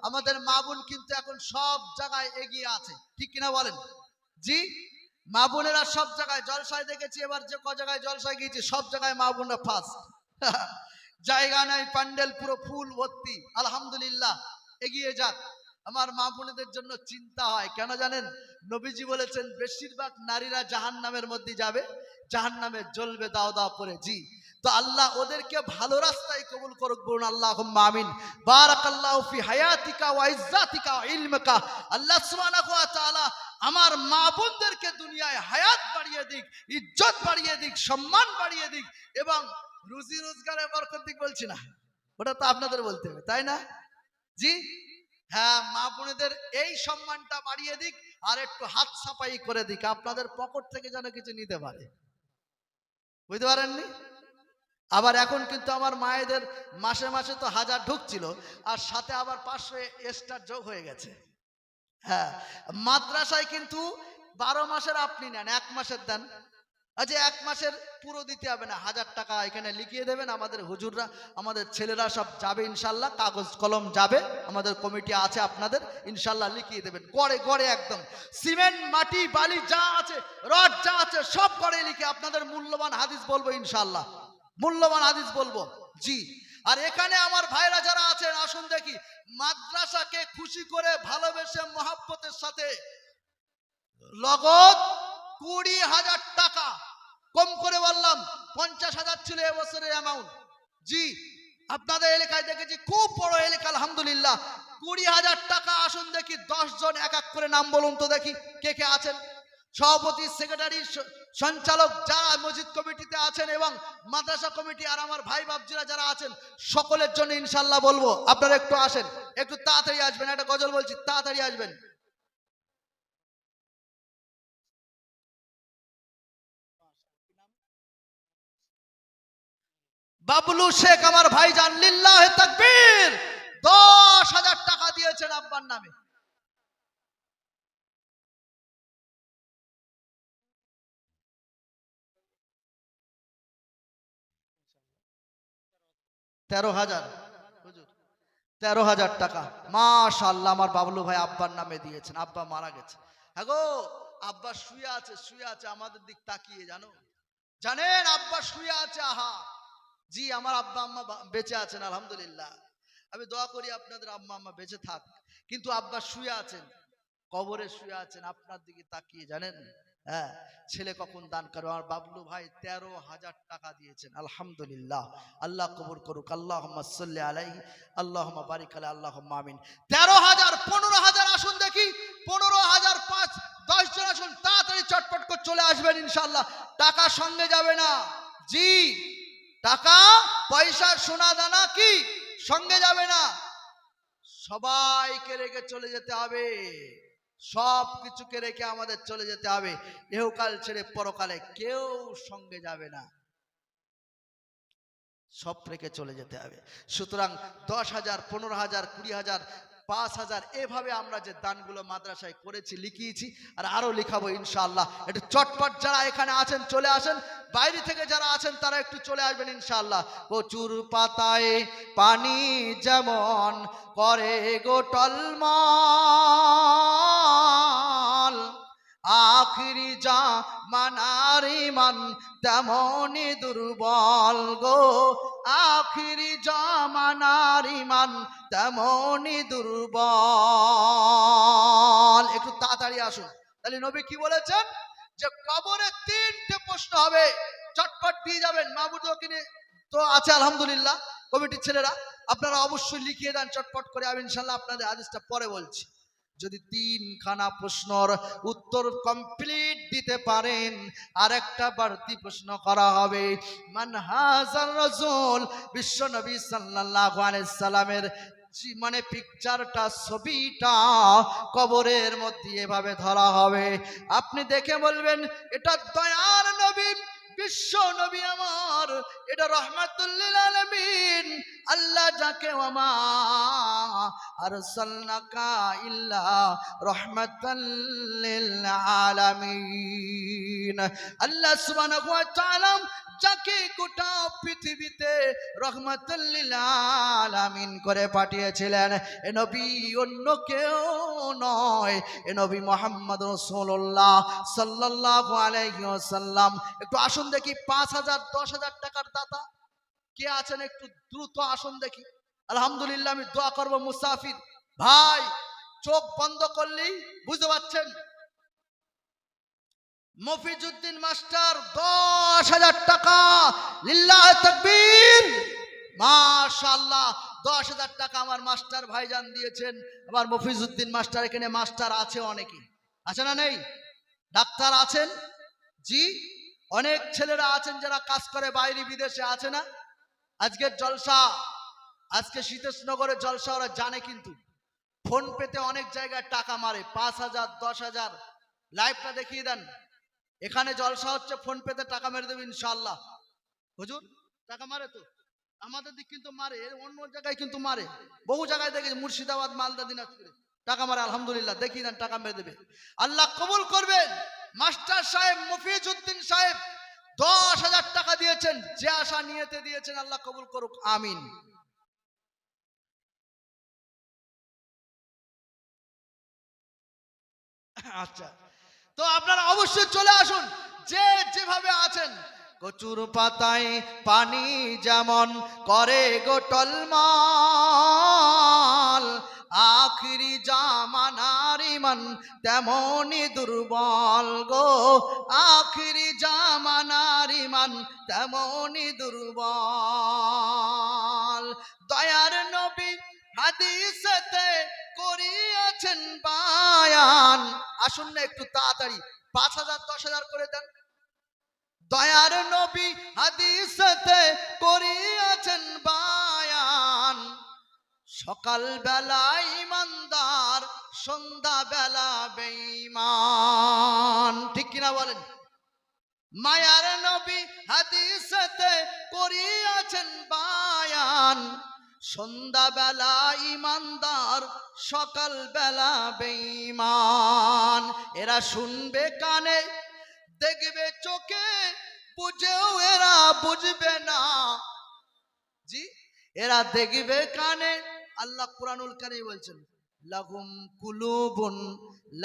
আমাদের মা বোন কিন্তু এখন সব জায়গায় এগিয়ে আছে, ঠিক কিনা বলেন? জি, মা বোনেরা সব জায়গায় জলসায় দেখেছি। এবার যে ক জায়গায় জলসায় গিয়েছি, সব জায়গায় মা বোনরা ফার্স্ট। জায়গা নাই, প্যান্ডেল পুরো ফুল ভর্তি। আলহামদুলিল্লাহ, এগিয়ে যাক। আমার মা বোনেদের জন্য চিন্তা হয়, কেন জানেন? নবীজি বলেছেন বেশিরভাগ নারীরা জাহান্নামের মধ্যে যাবে, জাহান্নামে জ্বলবে দাও দাও করে। জি, তো আল্লাহ ওদেরকে ভালো রাস্তায় কবুল করুক, বলুন আল্লাহুম্মা আমিন। বারাকাল্লাহু ফি হায়াতিকা ওয়া ইজ্জাতিকা ওয়া ইলমিকা। আল্লাহ সুবহানাহু ওয়া তাআলা আমার মা বোনদেরকে দুনিয়ায় হায়াত বাড়িয়ে দিক, ইজ্জত বাড়িয়ে দিক, সম্মান বাড়িয়ে দিক, এবং রুজি রোজগারে বরকত দিক। বলছি না, ওটা তো আপনাদের বলতে হবে, তাই না? জি হ্যাঁ, মা বোনেদের এই সম্মানটা বাড়িয়ে দিক, আর একটু হাত সাফাই করে দিক, আপনাদের পকেট থেকে যেন কিছু নিতে পারে। বুঝতে পারেননি? আবার এখন কিন্তু আমার মায়েদের মাসে মাসে তো 1000 ঢুকছিল, আর সাথে আবার 500 এক্সট্রা যোগ হয়ে গেছে। হ্যাঁ, মাদ্রাসায় কিন্তু 12 মাসের আপনি নেন, 1 মাসের দেন। আচ্ছা, 1 মাসের পুরো দিতে হবে না, 1000 টাকা এখানে লিখিয়ে দেবেন। আমাদের হুজুররা, আমাদের ছেলেরা সব যাবে ইনশাল্লাহ, কাগজ কলম যাবে, আমাদের কমিটি আছে আপনাদের, ইনশাল্লাহ লিখিয়ে দেবেন গড়ে গড়ে, একদম সিমেন্ট মাটি বালি যা আছে, রড যা আছে, সব গড়ে লিখে আপনাদের মূল্যবান হাদিস বলবো ইনশাল্লাহ, মূল্যবান হাদিস বলবো। জি, আর এখানে আমার ভাইরা যারা আছেন, আসুন দেখি, মাদ্রাসাকে খুশি করে ভালোবেসে মহাব্বতের সাথে লগত 20,000 টাকা, কম করে বললাম 50,000 ছিল এবছরের অ্যামাউন্ট। জি, আপনাদের এলাকায় দেখেছি খুব বড় এলাকা, আলহামদুলিল্লাহ। 20,000 টাকা। আসুন দেখি 10 জন এক এক করে নাম বলুন তো দেখি, কে কে আছেন? সভাপতি, সেক্রেটারি, সঞ্চালক যারা মসজিদ কমিটিতে আছেন এবং মাদ্রাসা কমিটি, আর আমার ভাই বাবজিরা যারা আছেন, সকলের জন্য ইনশাল্লাহ বলবো আপনারা একটু আসেন, একটু তাড়াতাড়ি আসবেন। একটা গজল বলছি, তাড়াতাড়ি আসবেন। বাবলু শেখ আমার ভাইজান, লিল্লাহে তাকবীর, 10,000 টাকা দিয়েছেন আব্বার নামে। তেরো হাজার, 13,000 টাকা, মাশাআল্লাহ, আমার বাবলু ভাই আব্বার নামে দিয়েছেন। আব্বা মারা গেছে। হ্যাঁ গো, আব্বা শুয়ে আছে, শুয়ে আছে আমাদের দিক তাকিয়ে, জানেন আব্বা শুয়ে আছে। আহা, জি, আমার আব্বা আম্মা বেঁচে আছেন আলহামদুলিল্লাহ। আমি দোয়া করি আপনাদের আম্মা আম্মা বেঁচে থাক, কিন্তু আব্বা শুয়ে আছেন, কবরে শুয়ে আছেন, আপনার দিকে তাকিয়ে। জানেন, হ্যাঁ, ছেলে কখন দান করবে? আমার বাবলু ভাই 13,000 টাকা দিয়েছেন, আলহামদুলিল্লাহ। আল্লাহ কবুল করুক, আল্লাহুম্মা সাল্লি আলাইহি, আল্লাহুম্মা বারিক আলাইহি, আল্লাহুম্মা আমিন। 13,000, 15,000 আসুন দেখি, 15,000, 10 জন আসুন, তাড়াতাড়ি চটপট করে চলে আসবেন ইনশাআল্লাহ। টাকা সঙ্গে যাবে না। জি, টাকা পয়সা সোনা দানা কি সঙ্গে যাবে না, সবাইকে রেখে চলে যেতে হবে, সব কিছুকে রেখে আমাদের চলে যেতে হবে। ইহকাল ছেড়ে পরকালে কেউ সঙ্গে যাবে না, সব রেখে চলে যেতে হবে। সুতরাং 10,000, 15,000, 20,000, 5,000, এভাবে আমরা যে দানগুলো মাদ্রাসায় করেছি, লিখিয়েছি, আর আরো লিখাবো ইনশাআল্লাহ। একটু চটপট যারা এখানে আছেন চলে আসেন, বাইরে থেকে যারা আছেন তারা একটু চলে আসবেন ইনশাআল্লাহ। কচুর পাতায় পানি যেমন করে গো টলমল, আখিরি জামানার ঈমান তেমনি দুর্বল গো, আখিরি জামানার ঈমান তেমনি দুর্বল। একটু তাড়াতাড়ি আসুন। তাহলে নবী কি বলেছেন? যে কবরে 3টে প্রশ্ন হবে, চটপট দিয়ে যাবেন। মাহবুবকে তো আছে আলহামদুলিল্লাহ, কমিটির ছেলেরা, আপনারা অবশ্যই লিখিয়ে দেন চটপট করে। আমি ইনশাআল্লাহ আপনাদের হাদিসটা পরে বলছি। যদি 3খানা প্রশ্নর উত্তর কমপ্লিট দিতে পারেন, আর একটা বাড়তি প্রশ্ন করা হবে, মান হাজার রাসূল, বিশ্ব নবী সাল্লাল্লাহু আলাইহি সাল্লামের মানে পিকচারটা, ছবিটা কবরের মধ্যে এভাবে ধরা হবে। আপনি দেখে বলবেন এটা দয়ার নবী, বিশ্ব নবী আমার, এটা রহমাতুল লিল আলামিন, আল্লাহ যাকে ওয়ামা আরসালনাকা ইল্লা রাহমাতাল লিল আলামিন। আল্লাহ সুবহানাহু ওয়া তাআলা যাকে গোটা পৃথিবীতে রহমাতুল লিল আলামিন করে পাঠিয়েছিলেন, এ নবী অন্য কেউ নয়, এ নবী মুহাম্মদ রাসূলুল্লাহ সাল্লাল্লাহু আলাইহি ওয়াসাল্লাম। একটু আসুন দেখি 5,000, 10,000 টাকার দাতা কে আছেন, একটু দ্রুত আসুন দেখি। আলহামদুলিল্লাহ, আমি দোয়া করব মুসাফির ভাই, চোখ বন্ধ করলেই বুঝতে পারছেন মফিজউদ্দিন মাস্টার 10,000 টাকা, লিল্লাহ তাকবীর, মাশাআল্লাহ। 10,000 টাকা আমার মাস্টার ভাইজান দিয়েছেন। আমার মফিজউদ্দিন মাস্টার, এখানে মাস্টার আছে অনেকে, আছে না নেই? ডাক্তার আছেন, জি, অনেক ছেলেরা আছেন যারা কাজ করে বাইরে বিদেশে, আছে না? আজকের জলসা, আজকে শীতেশনগরের জলসা ওরা জানে, কিন্তু ফোন পেতে অনেক জায়গায় টাকা মারে, 5,000 10,000। লাইভটা দেখিয়ে দেন, এখানে জলসা হচ্ছে, ফোন পেতে টাকা মেরে দেবে ইনশাআল্লাহ। হুজুর টাকা মারে তো, আমাদের দিক কিন্তু মারে, অন্য জায়গায় কিন্তু মারে, বহু জায়গায় দেখেছি, মুর্শিদাবাদ, মালদা, দিনাজপুরে টাকা মারে, আলহামদুলিল্লাহ, দেখিয়ে দেন, টাকা মেরে দেবে, আল্লাহ কবুল করবেন। মাস্টার সাহেব মফিজউদ্দিন সাহেব 10,000 টাকা দিয়েছেন, যে আশা নিয়েতে দিয়েছেন, আল্লাহ কবুল করুক, আমিন। আচ্ছা, তো আপনারা অবশ্যই চলে আসুন, যে যেভাবে আছেন। কচুর পাতায় পানি যেমন করে গো টলমল, আখিরি জামানার ইমান তেমনি দুর্বল গো, আখিরি জামানার ইমান তেমনি দুর্বল। দয়ার নবী হাদিসেতে করিয়াছেন বায়ান, আসুন না একটু তাড়াতাড়ি, 5,000 10,000 করে দেন। দয়ার নবী হাদিসেতে করিয়াছেন বায়ান, সকাল বেলা ইমানদার, সন্ধ্যা বেলা বেঈমান, ঠিক কিনা বলেন? মায়ার নবী হাদিসেতে করিয়াছেন বায়ান, সন্ধ্যা বেলা ইমানদার, সকাল বেলা বেঈমান। এরা শুনবে কানে, দেখবে চোখে, বুঝেও এরা বুঝবে না, জি, এরা দেখবে কানে। আল্লাহ কুরআনুল কারীম বলছেন, লাহুম কুলুবুন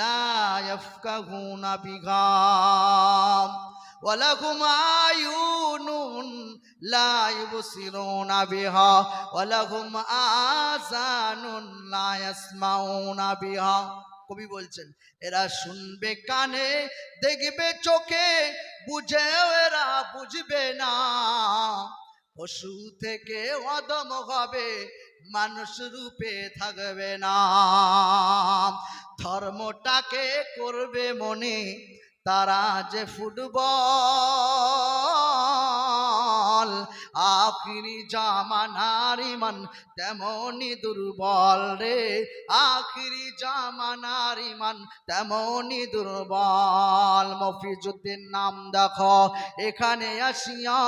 লা ইয়াফকাহুনা বিহা ওয়া লাহুম আয়ুনুন লা ইউবসিরুনা বিহা ওয়া লাহুম আযানুন লা ইয়াসমাউনা বিহা। কবি বলছেন, এরা শুনবে কানে, দেখবে চোখে, বুঝেও এরা বুঝবে না। পশু থেকে অদম হবে, মানুষ রূপে থাকবে না। ধর্মটাকে করবে মনে, তারা যে ফুটবল, আখিরি জামানার ইমান তেমনি দুর্বল রে, আখিরি জামানার ইমান তেমনি দুর্বল। মফিজউদ্দিন নাম দেখো এখানে আসিয়া,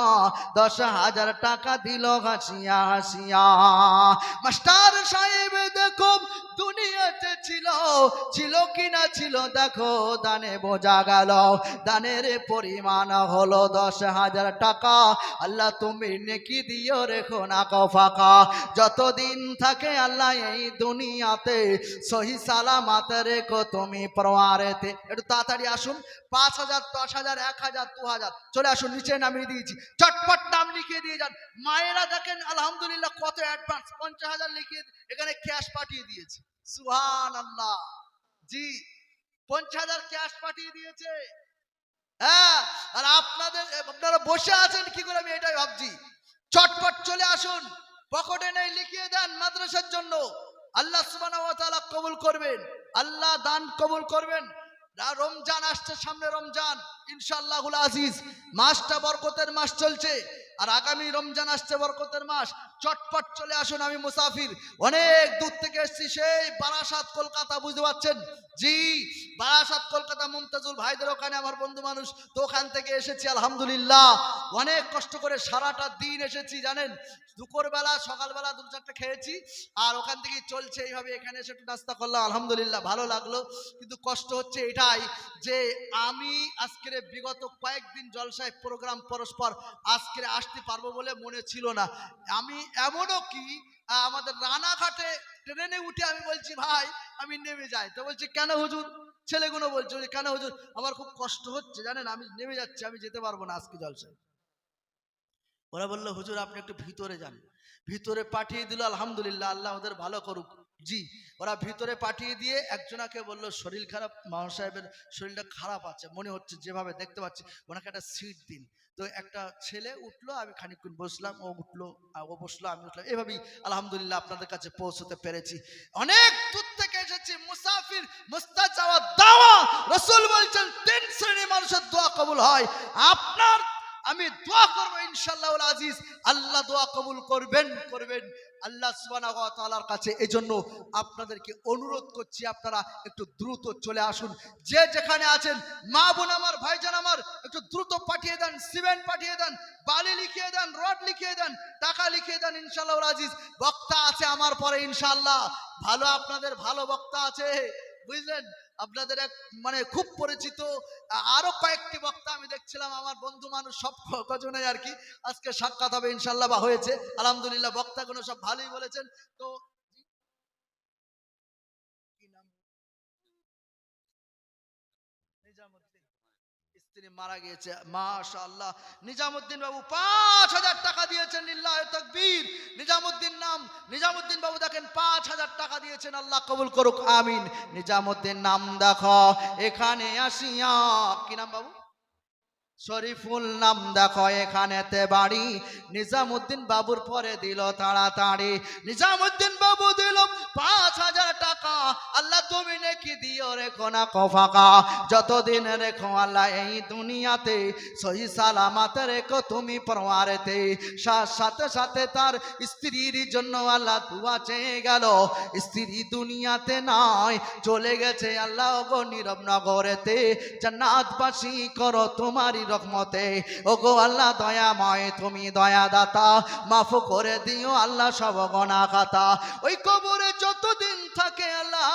10,000 টাকা দিল হাসিয়া হাসিয়া। মাস্টার সাহেব দেখো দুনিয়াতে ছিল, ছিল কিনা ছিল দেখো, দানে বোঝা গেল, দানের পরিমাণ হলো 10,000 টাকা। আল্লাহ তুমি নেকি দিও, রেখো না কো ফাঁকা, যতদিন থাকে আল্লাহ এই দুনিয়াতে, সহি সালামত রেখো তুমি পরওয়ারেতে। একটু তাড়াতাড়ি আসুন, 5,000 10,000 1,000 2,000 চলে আসুন, নিচে নামিয়ে দিয়েছি, চটপট নাম লিখিয়ে দিয়ে যান। মায়েরা দেখেন আলহামদুলিল্লাহ কত অ্যাডভান্স, 50,000 লিখিয়ে এখানে ক্যাশ পাঠিয়ে দিয়েছে, সুবহানাল্লাহ, জি, 50,000 ক্যাশ পাঠিয়ে দিয়েছে। হ্যাঁ, আর আপনারা বসে আছেন কি করে, আমি এটাই ভাবছি। চটপট চলে আসুন, পকেটে নেই, লিখিয়ে দেন মাদ্রাসার জন্য, আল্লাহ সুবহানাহু ওয়া তাআলা কবুল করবেন, আল্লাহ দান কবুল করবেন। রমজান আসছে সামনে, রমজান ইনশাআল্লাহুল আজিজ, মাসটা বরকতের মাস চলছে, আর আগামী রমজান আসছে, বরকতের মাস। চটপট চলে আসুন, আমি মুসাফির, অনেক দূর থেকে এসেছি, সেই বারাসাত কলকাতা, বুঝতে পারছেন, জি, বারাসাত কলকাতা, মুমতাজুল ভাইদের ওখানে আমার বন্ধু মানুষ, তো ওখান থেকে এসেছি আলহামদুলিল্লাহ, অনেক কষ্ট করে সারাটা দিন এসেছি জানেন, দুপুরবেলা সকালবেলা 2-4টা খেয়েছি, আর ওখান থেকে চলছে এইভাবে, এখানে এসে একটু নাস্তা করলাম, আলহামদুলিল্লাহ ভালো লাগলো। কিন্তু কষ্ট হচ্ছে এটাই যে আমি আজকের বিগত কয়েকদিন জলসায় প্রোগ্রাম পরস্পর, আজকে আসতে পারবো বলে মনে ছিল না। আমি এমনও কি আমাদের রানাঘাটে ট্রেনে উঠে আমি বলছি ভাই আমি নেমে যাই, তো বলছে কেন হুজুর, ছেলেগুলো বলছে কেন হুজুর, আমার খুব কষ্ট হচ্ছে জানেন, আমি নেমে যাচ্ছি, আমি যেতে পারবো না আজকে জলসায়। ওরা বললো হুজুর আপনি একটু ভিতরে যান, ভিতরে পাঠিয়ে দিল, আলহামদুলিল্লাহ, আল্লাহ ওদের ভালো করুক। জি, ওরা ভিতরে পাঠিয়ে দিয়ে একজনাকে বললো শরীর খারাপ, মাওলানা সাহেবের শরীরটা খারাপ আছে মনে হচ্ছে, যেভাবে দেখতে পাচ্ছি ওনাকে একটা সিট দিন। তো একটা ছেলে উঠলো, আমি খানিকক্ষণ বসলাম, ও উঠলো, ও বসলো, আমি উঠলাম, এভাবেই আলহামদুলিল্লাহ আপনাদের কাছে পৌঁছতে পেরেছি। অনেক দূর থেকে এসেছি, মুসাফির মুস্তাজাওয়া দাওয়া। রাসূল বলছেন 3 শ্রেণীর মানুষের দোয়া কবুল হয়। আপনার আমি দোয়া করবো ইনশাআল্লাহ আজিজ, আল্লাহ দোয়া কবুল করবেন আল্লাহ সুবহানাহু ওয়া তাআলার কাছে। এজন্য আপনাদেরকে অনুরোধ করছি, আপনারা একটু দ্রুত চলে আসুন, যে যেখানে আছেন। মা বোন আমার, ভাইজান আমার, একটু দ্রুত পাঠিয়ে দেন, সিমেন্ট পাঠিয়ে দেন, বালি লিখিয়ে দেন, রড লিখিয়ে দেন, টাকা লিখিয়ে দেন ইনশাআল্লাহ আজিজ। বক্তা আছে আমার পরে ইনশাআল্লাহ, ভালো, আপনাদের ভালো বক্তা আছে, বুঝলেন? আপনাদের এক মানে খুব পরিচিত আরো কয়েকটি বক্তা আমি দেখছিলাম, আমার বন্ধু মানুষ সব কজনে আর কি আজকে সাক্ষাৎ হবে ইনশাআল্লাহ, বা হয়েছে আলহামদুলিল্লাহ। বক্তাগুলো সব ভালোই বলেছেন। তো কি নাম? নিজামুদ্দিন, স্ত্রী মারা গিয়েছে, মাশাআল্লাহ। নিজামুদ্দিন বাবু 5000 টাকা দিয়েছেন, লিল্লাহি তাকবীর। নিজামুদ্দিন নাম, নিজামুদ্দিন বাবু দেখেন 5000 টাকা দিয়েছেন, আল্লাহ কবুল করুক, আমিন। নিজামুদ্দিন নাম দেখো এখানে আসিয়া, কি নাম বাবু? শরীফুল নাম দেখো এখানেতে বাড়ি। নিজামুদ্দিন বাবুর পরে দিল তাড়াতাড়ি, নিজামুদ্দিন বাবু দিল 5000 টাকা। আল্লাহ তুমি নেকি দিও রেখো না কফাকা, যতদিন রেখো আল্লাহ এই দুনিয়াতে, সহি সালামাতে রেখো তুমি পরওয়ারেতে। সাথে সাথে তার স্ত্রীর জন্য আল্লাহ দুয়া চেয়ে গেল, স্ত্রী দুনিয়াতে নাই, চলে গেছে আল্লাহ গো নীরব নগরেতে, জান্নাতবাসী করো তোমারই রহমতে। ওগো আল্লাহ দয়াময়, তুমি দয়া দাতা, মাফ করে দিও আল্লাহ সব গুনাহ খাতা। ওই কবরে যতদিন থাকে আল্লাহ,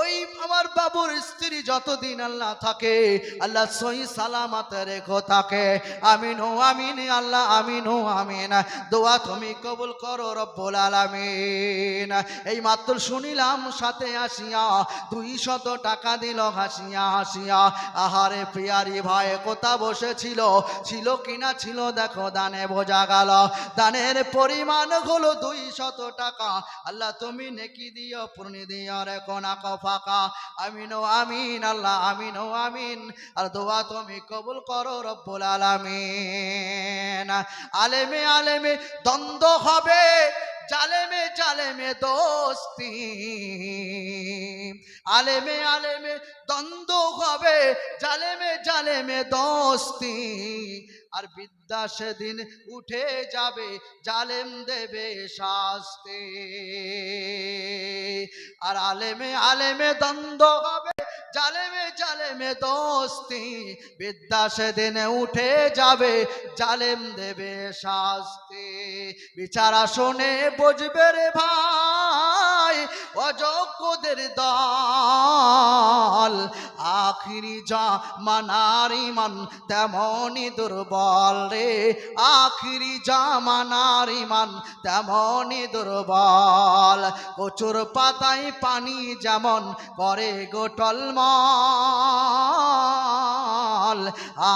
ওই আমার বাবুর স্ত্রী যতদিন আল্লাহ থাকে, আল্লাহ সহি সালামত রেখো থাকে। আমিন ও আমিন আল্লাহ, আমিন ও আমিন। দোয়া তুমি কবুল করো রব্বুল আলামিন। এই মাত্র শুনিলাম সাথে আসিয়া 200 টাকা দিল হাসিয়া হাসিয়া। আহারে প্রিয়ারি ভাই কোথা বসেছিল, ছিল কিনা ছিল দেখো দানে বোঝা গেল, দানের পরিমাণ হলো 200 টাকা। আল্লাহ তুমি নেকি দিও পূর্ণ দিও রেখো না ফাঁকা। আমিন ও আমিন আল্লাহ, আমিন ও আমিন। আর দোয়া তুমি কবুল করো রব্বুল আলামিন। আলেমে আলেমে দ্বন্দ্ব হবে, জালেমে জালেমে দোস্তি, আলেমে আলেমে দ্বন্দ্ব হবে, জালেমে জালেমে দোস্তি। আর বিদ্যা সেদিন উঠে যাবে, জালেম দেবে শাস্তি। আর আলেমে আলেমে দ্বন্দ্ব হবে, জালেমে জালেমে দোস্তি, বিদ্যা সেদিন উঠে যাবে, জালেম দেবে শাস্তি। বিচার আসনে বুঝবে রে ভাই অযোগ্যদের দল, আখিরি জামানার ঈমান তেমনি দুর্বল রে, আখিরি জামানার ঈমান তেমনি দুর্বল। কচুর পাতায় পানি যেমন করে গোটলমল,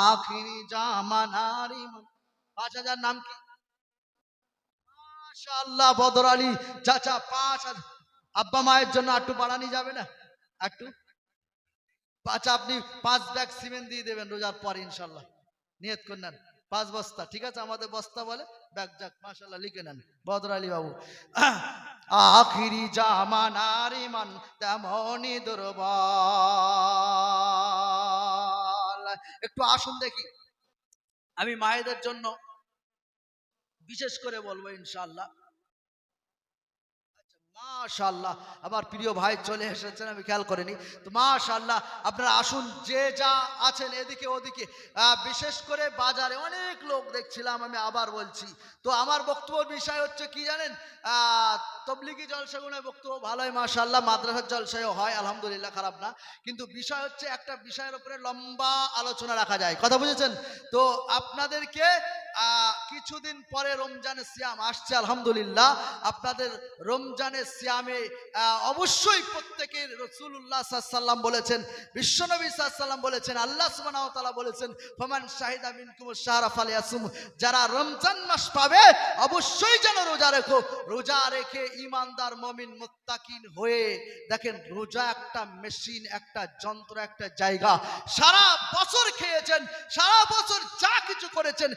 আখিরি জামানার ঈমান। 5000 নাম কি? মাশাআল্লাহ বদর আলী চাচা 5000। আব্বা মায়ের জন্য একটু বাড়ানি যাবে না? একটু আচ্ছা, আপনি 5 ব্যাগ সিমেন্ট দিয়ে দেবেন রোজার পর ইনশাআল্লাহ, নিয়ত করে নেন 5 বস্তা, ঠিক আছে? আমাদের বস্তা বলে ব্যাগ যাক, মাশাআল্লাহ লিখে নেন বদর আলী বাবু। আখিরি জামানার ঈমান তেমনি দুর্বল। একটু আসুন দেখি, আমি মায়েদের জন্য বিশেষ করে বলবো ইনশাআল্লাহ। মাশাআল্লাহ আমার প্রিয় ভাই চলে এসেছেন, আমি খেয়াল করিনি। তো মাশাআল্লাহ আপনারা আসুন, যে যা আছেন এদিকে ওদিকে, বিশেষ করে বাজারে অনেক লোক দেখছিলাম, আমি আবার বলছি। তো আমার বক্তব্যের বিষয় হচ্ছে কি জানেন, তবলিগি জলসাগুলোর বক্তব্য ভালোই মাশাআল্লাহ, মাদ্রাসার জলসায়ও হয় আলহামদুলিল্লাহ, খারাপ না। কিন্তু বিষয় হচ্ছে একটা বিষয়ের উপরে লম্বা আলোচনা রাখা যায়, কথা বুঝেছেন? তো আপনাদেরকে কিছুদিন পরে রমজানের সিয়াম আসছে আলহামদুলিল্লাহ। আপনাদের রমজানের সিয়ামে অবশ্যই প্রত্যেকের রাসূলুল্লাহ সাল্লাল্লাহু আলাইহি ওয়াসাল্লাম বলেছেন, বিশ্বনবী সাল্লাল্লাহু আলাইহি ওয়াসাল্লাম বলেছেন, আল্লাহ সুবহানাহু ওয়া তাআলা বলেছেন, ফামান শাহিদা মিনকুমুশ শাহরা ফালিয়াসুম, যারা রমজান মাস পাবে অবশ্যই যেন রোজা রেখো। রোজা রেখে ঈমানদার মুমিন মুত্তাকিন হয়ে, দেখেন রোজা একটা মেশিন, একটা যন্ত্র, একটা জায়গা। সারা বছর খেয়েছেন, সারা বছর যা কিছু করেছেন,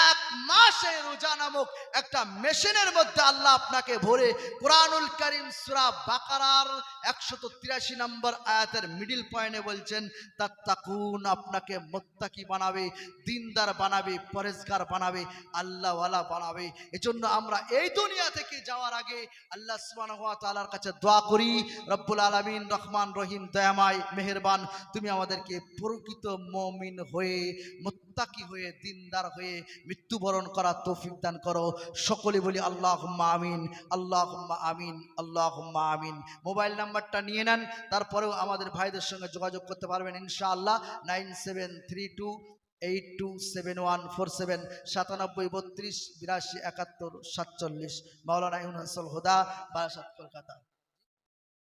এক মাসে রোজা নামক একটা মেশিনের মধ্যে আল্লাহ আপনাকে ভরে কোরআনুল কারীম সূরা বাকারার 183 নম্বর আয়াতের মিডল পয়েন্টে বলছেন তাত্তাকুন, আপনাকে মুত্তাকি বানাবে, দিনদার বানাবে, পরেজগার বানাবে, আল্লাহওয়ালা বানাবে। এজন্য আমরা এই দুনিয়া থেকে যাওয়ার আগে আল্লাহ সুবহানাহু ওয়া তাআলার কাছে দোয়া করি, রব্বুল আলামিন রহমান রহিম দয়াময় মেহেরবান, তুমি আমাদেরকে প্রকৃত মুমিন হয়ে, মুত্তাকি হয়ে, দিনদার হয়ে মৃত্যুবরণ করার তৌফিক দান করো। সকলে বলি আল্লাহুম্মা আমিন, আল্লাহুম্মা আমিন, আল্লাহুম্মা আমিন। মোবাইল নাম্বারটা নিয়ে নেন, তারপরেও আমাদের ভাইদের সঙ্গে যোগাযোগ করতে পারবেন ইনশাআল্লাহ। 9732827147, 9732827147। মাওলানা ইউনুসুল হুদা, বারাসাত, কলকাতা।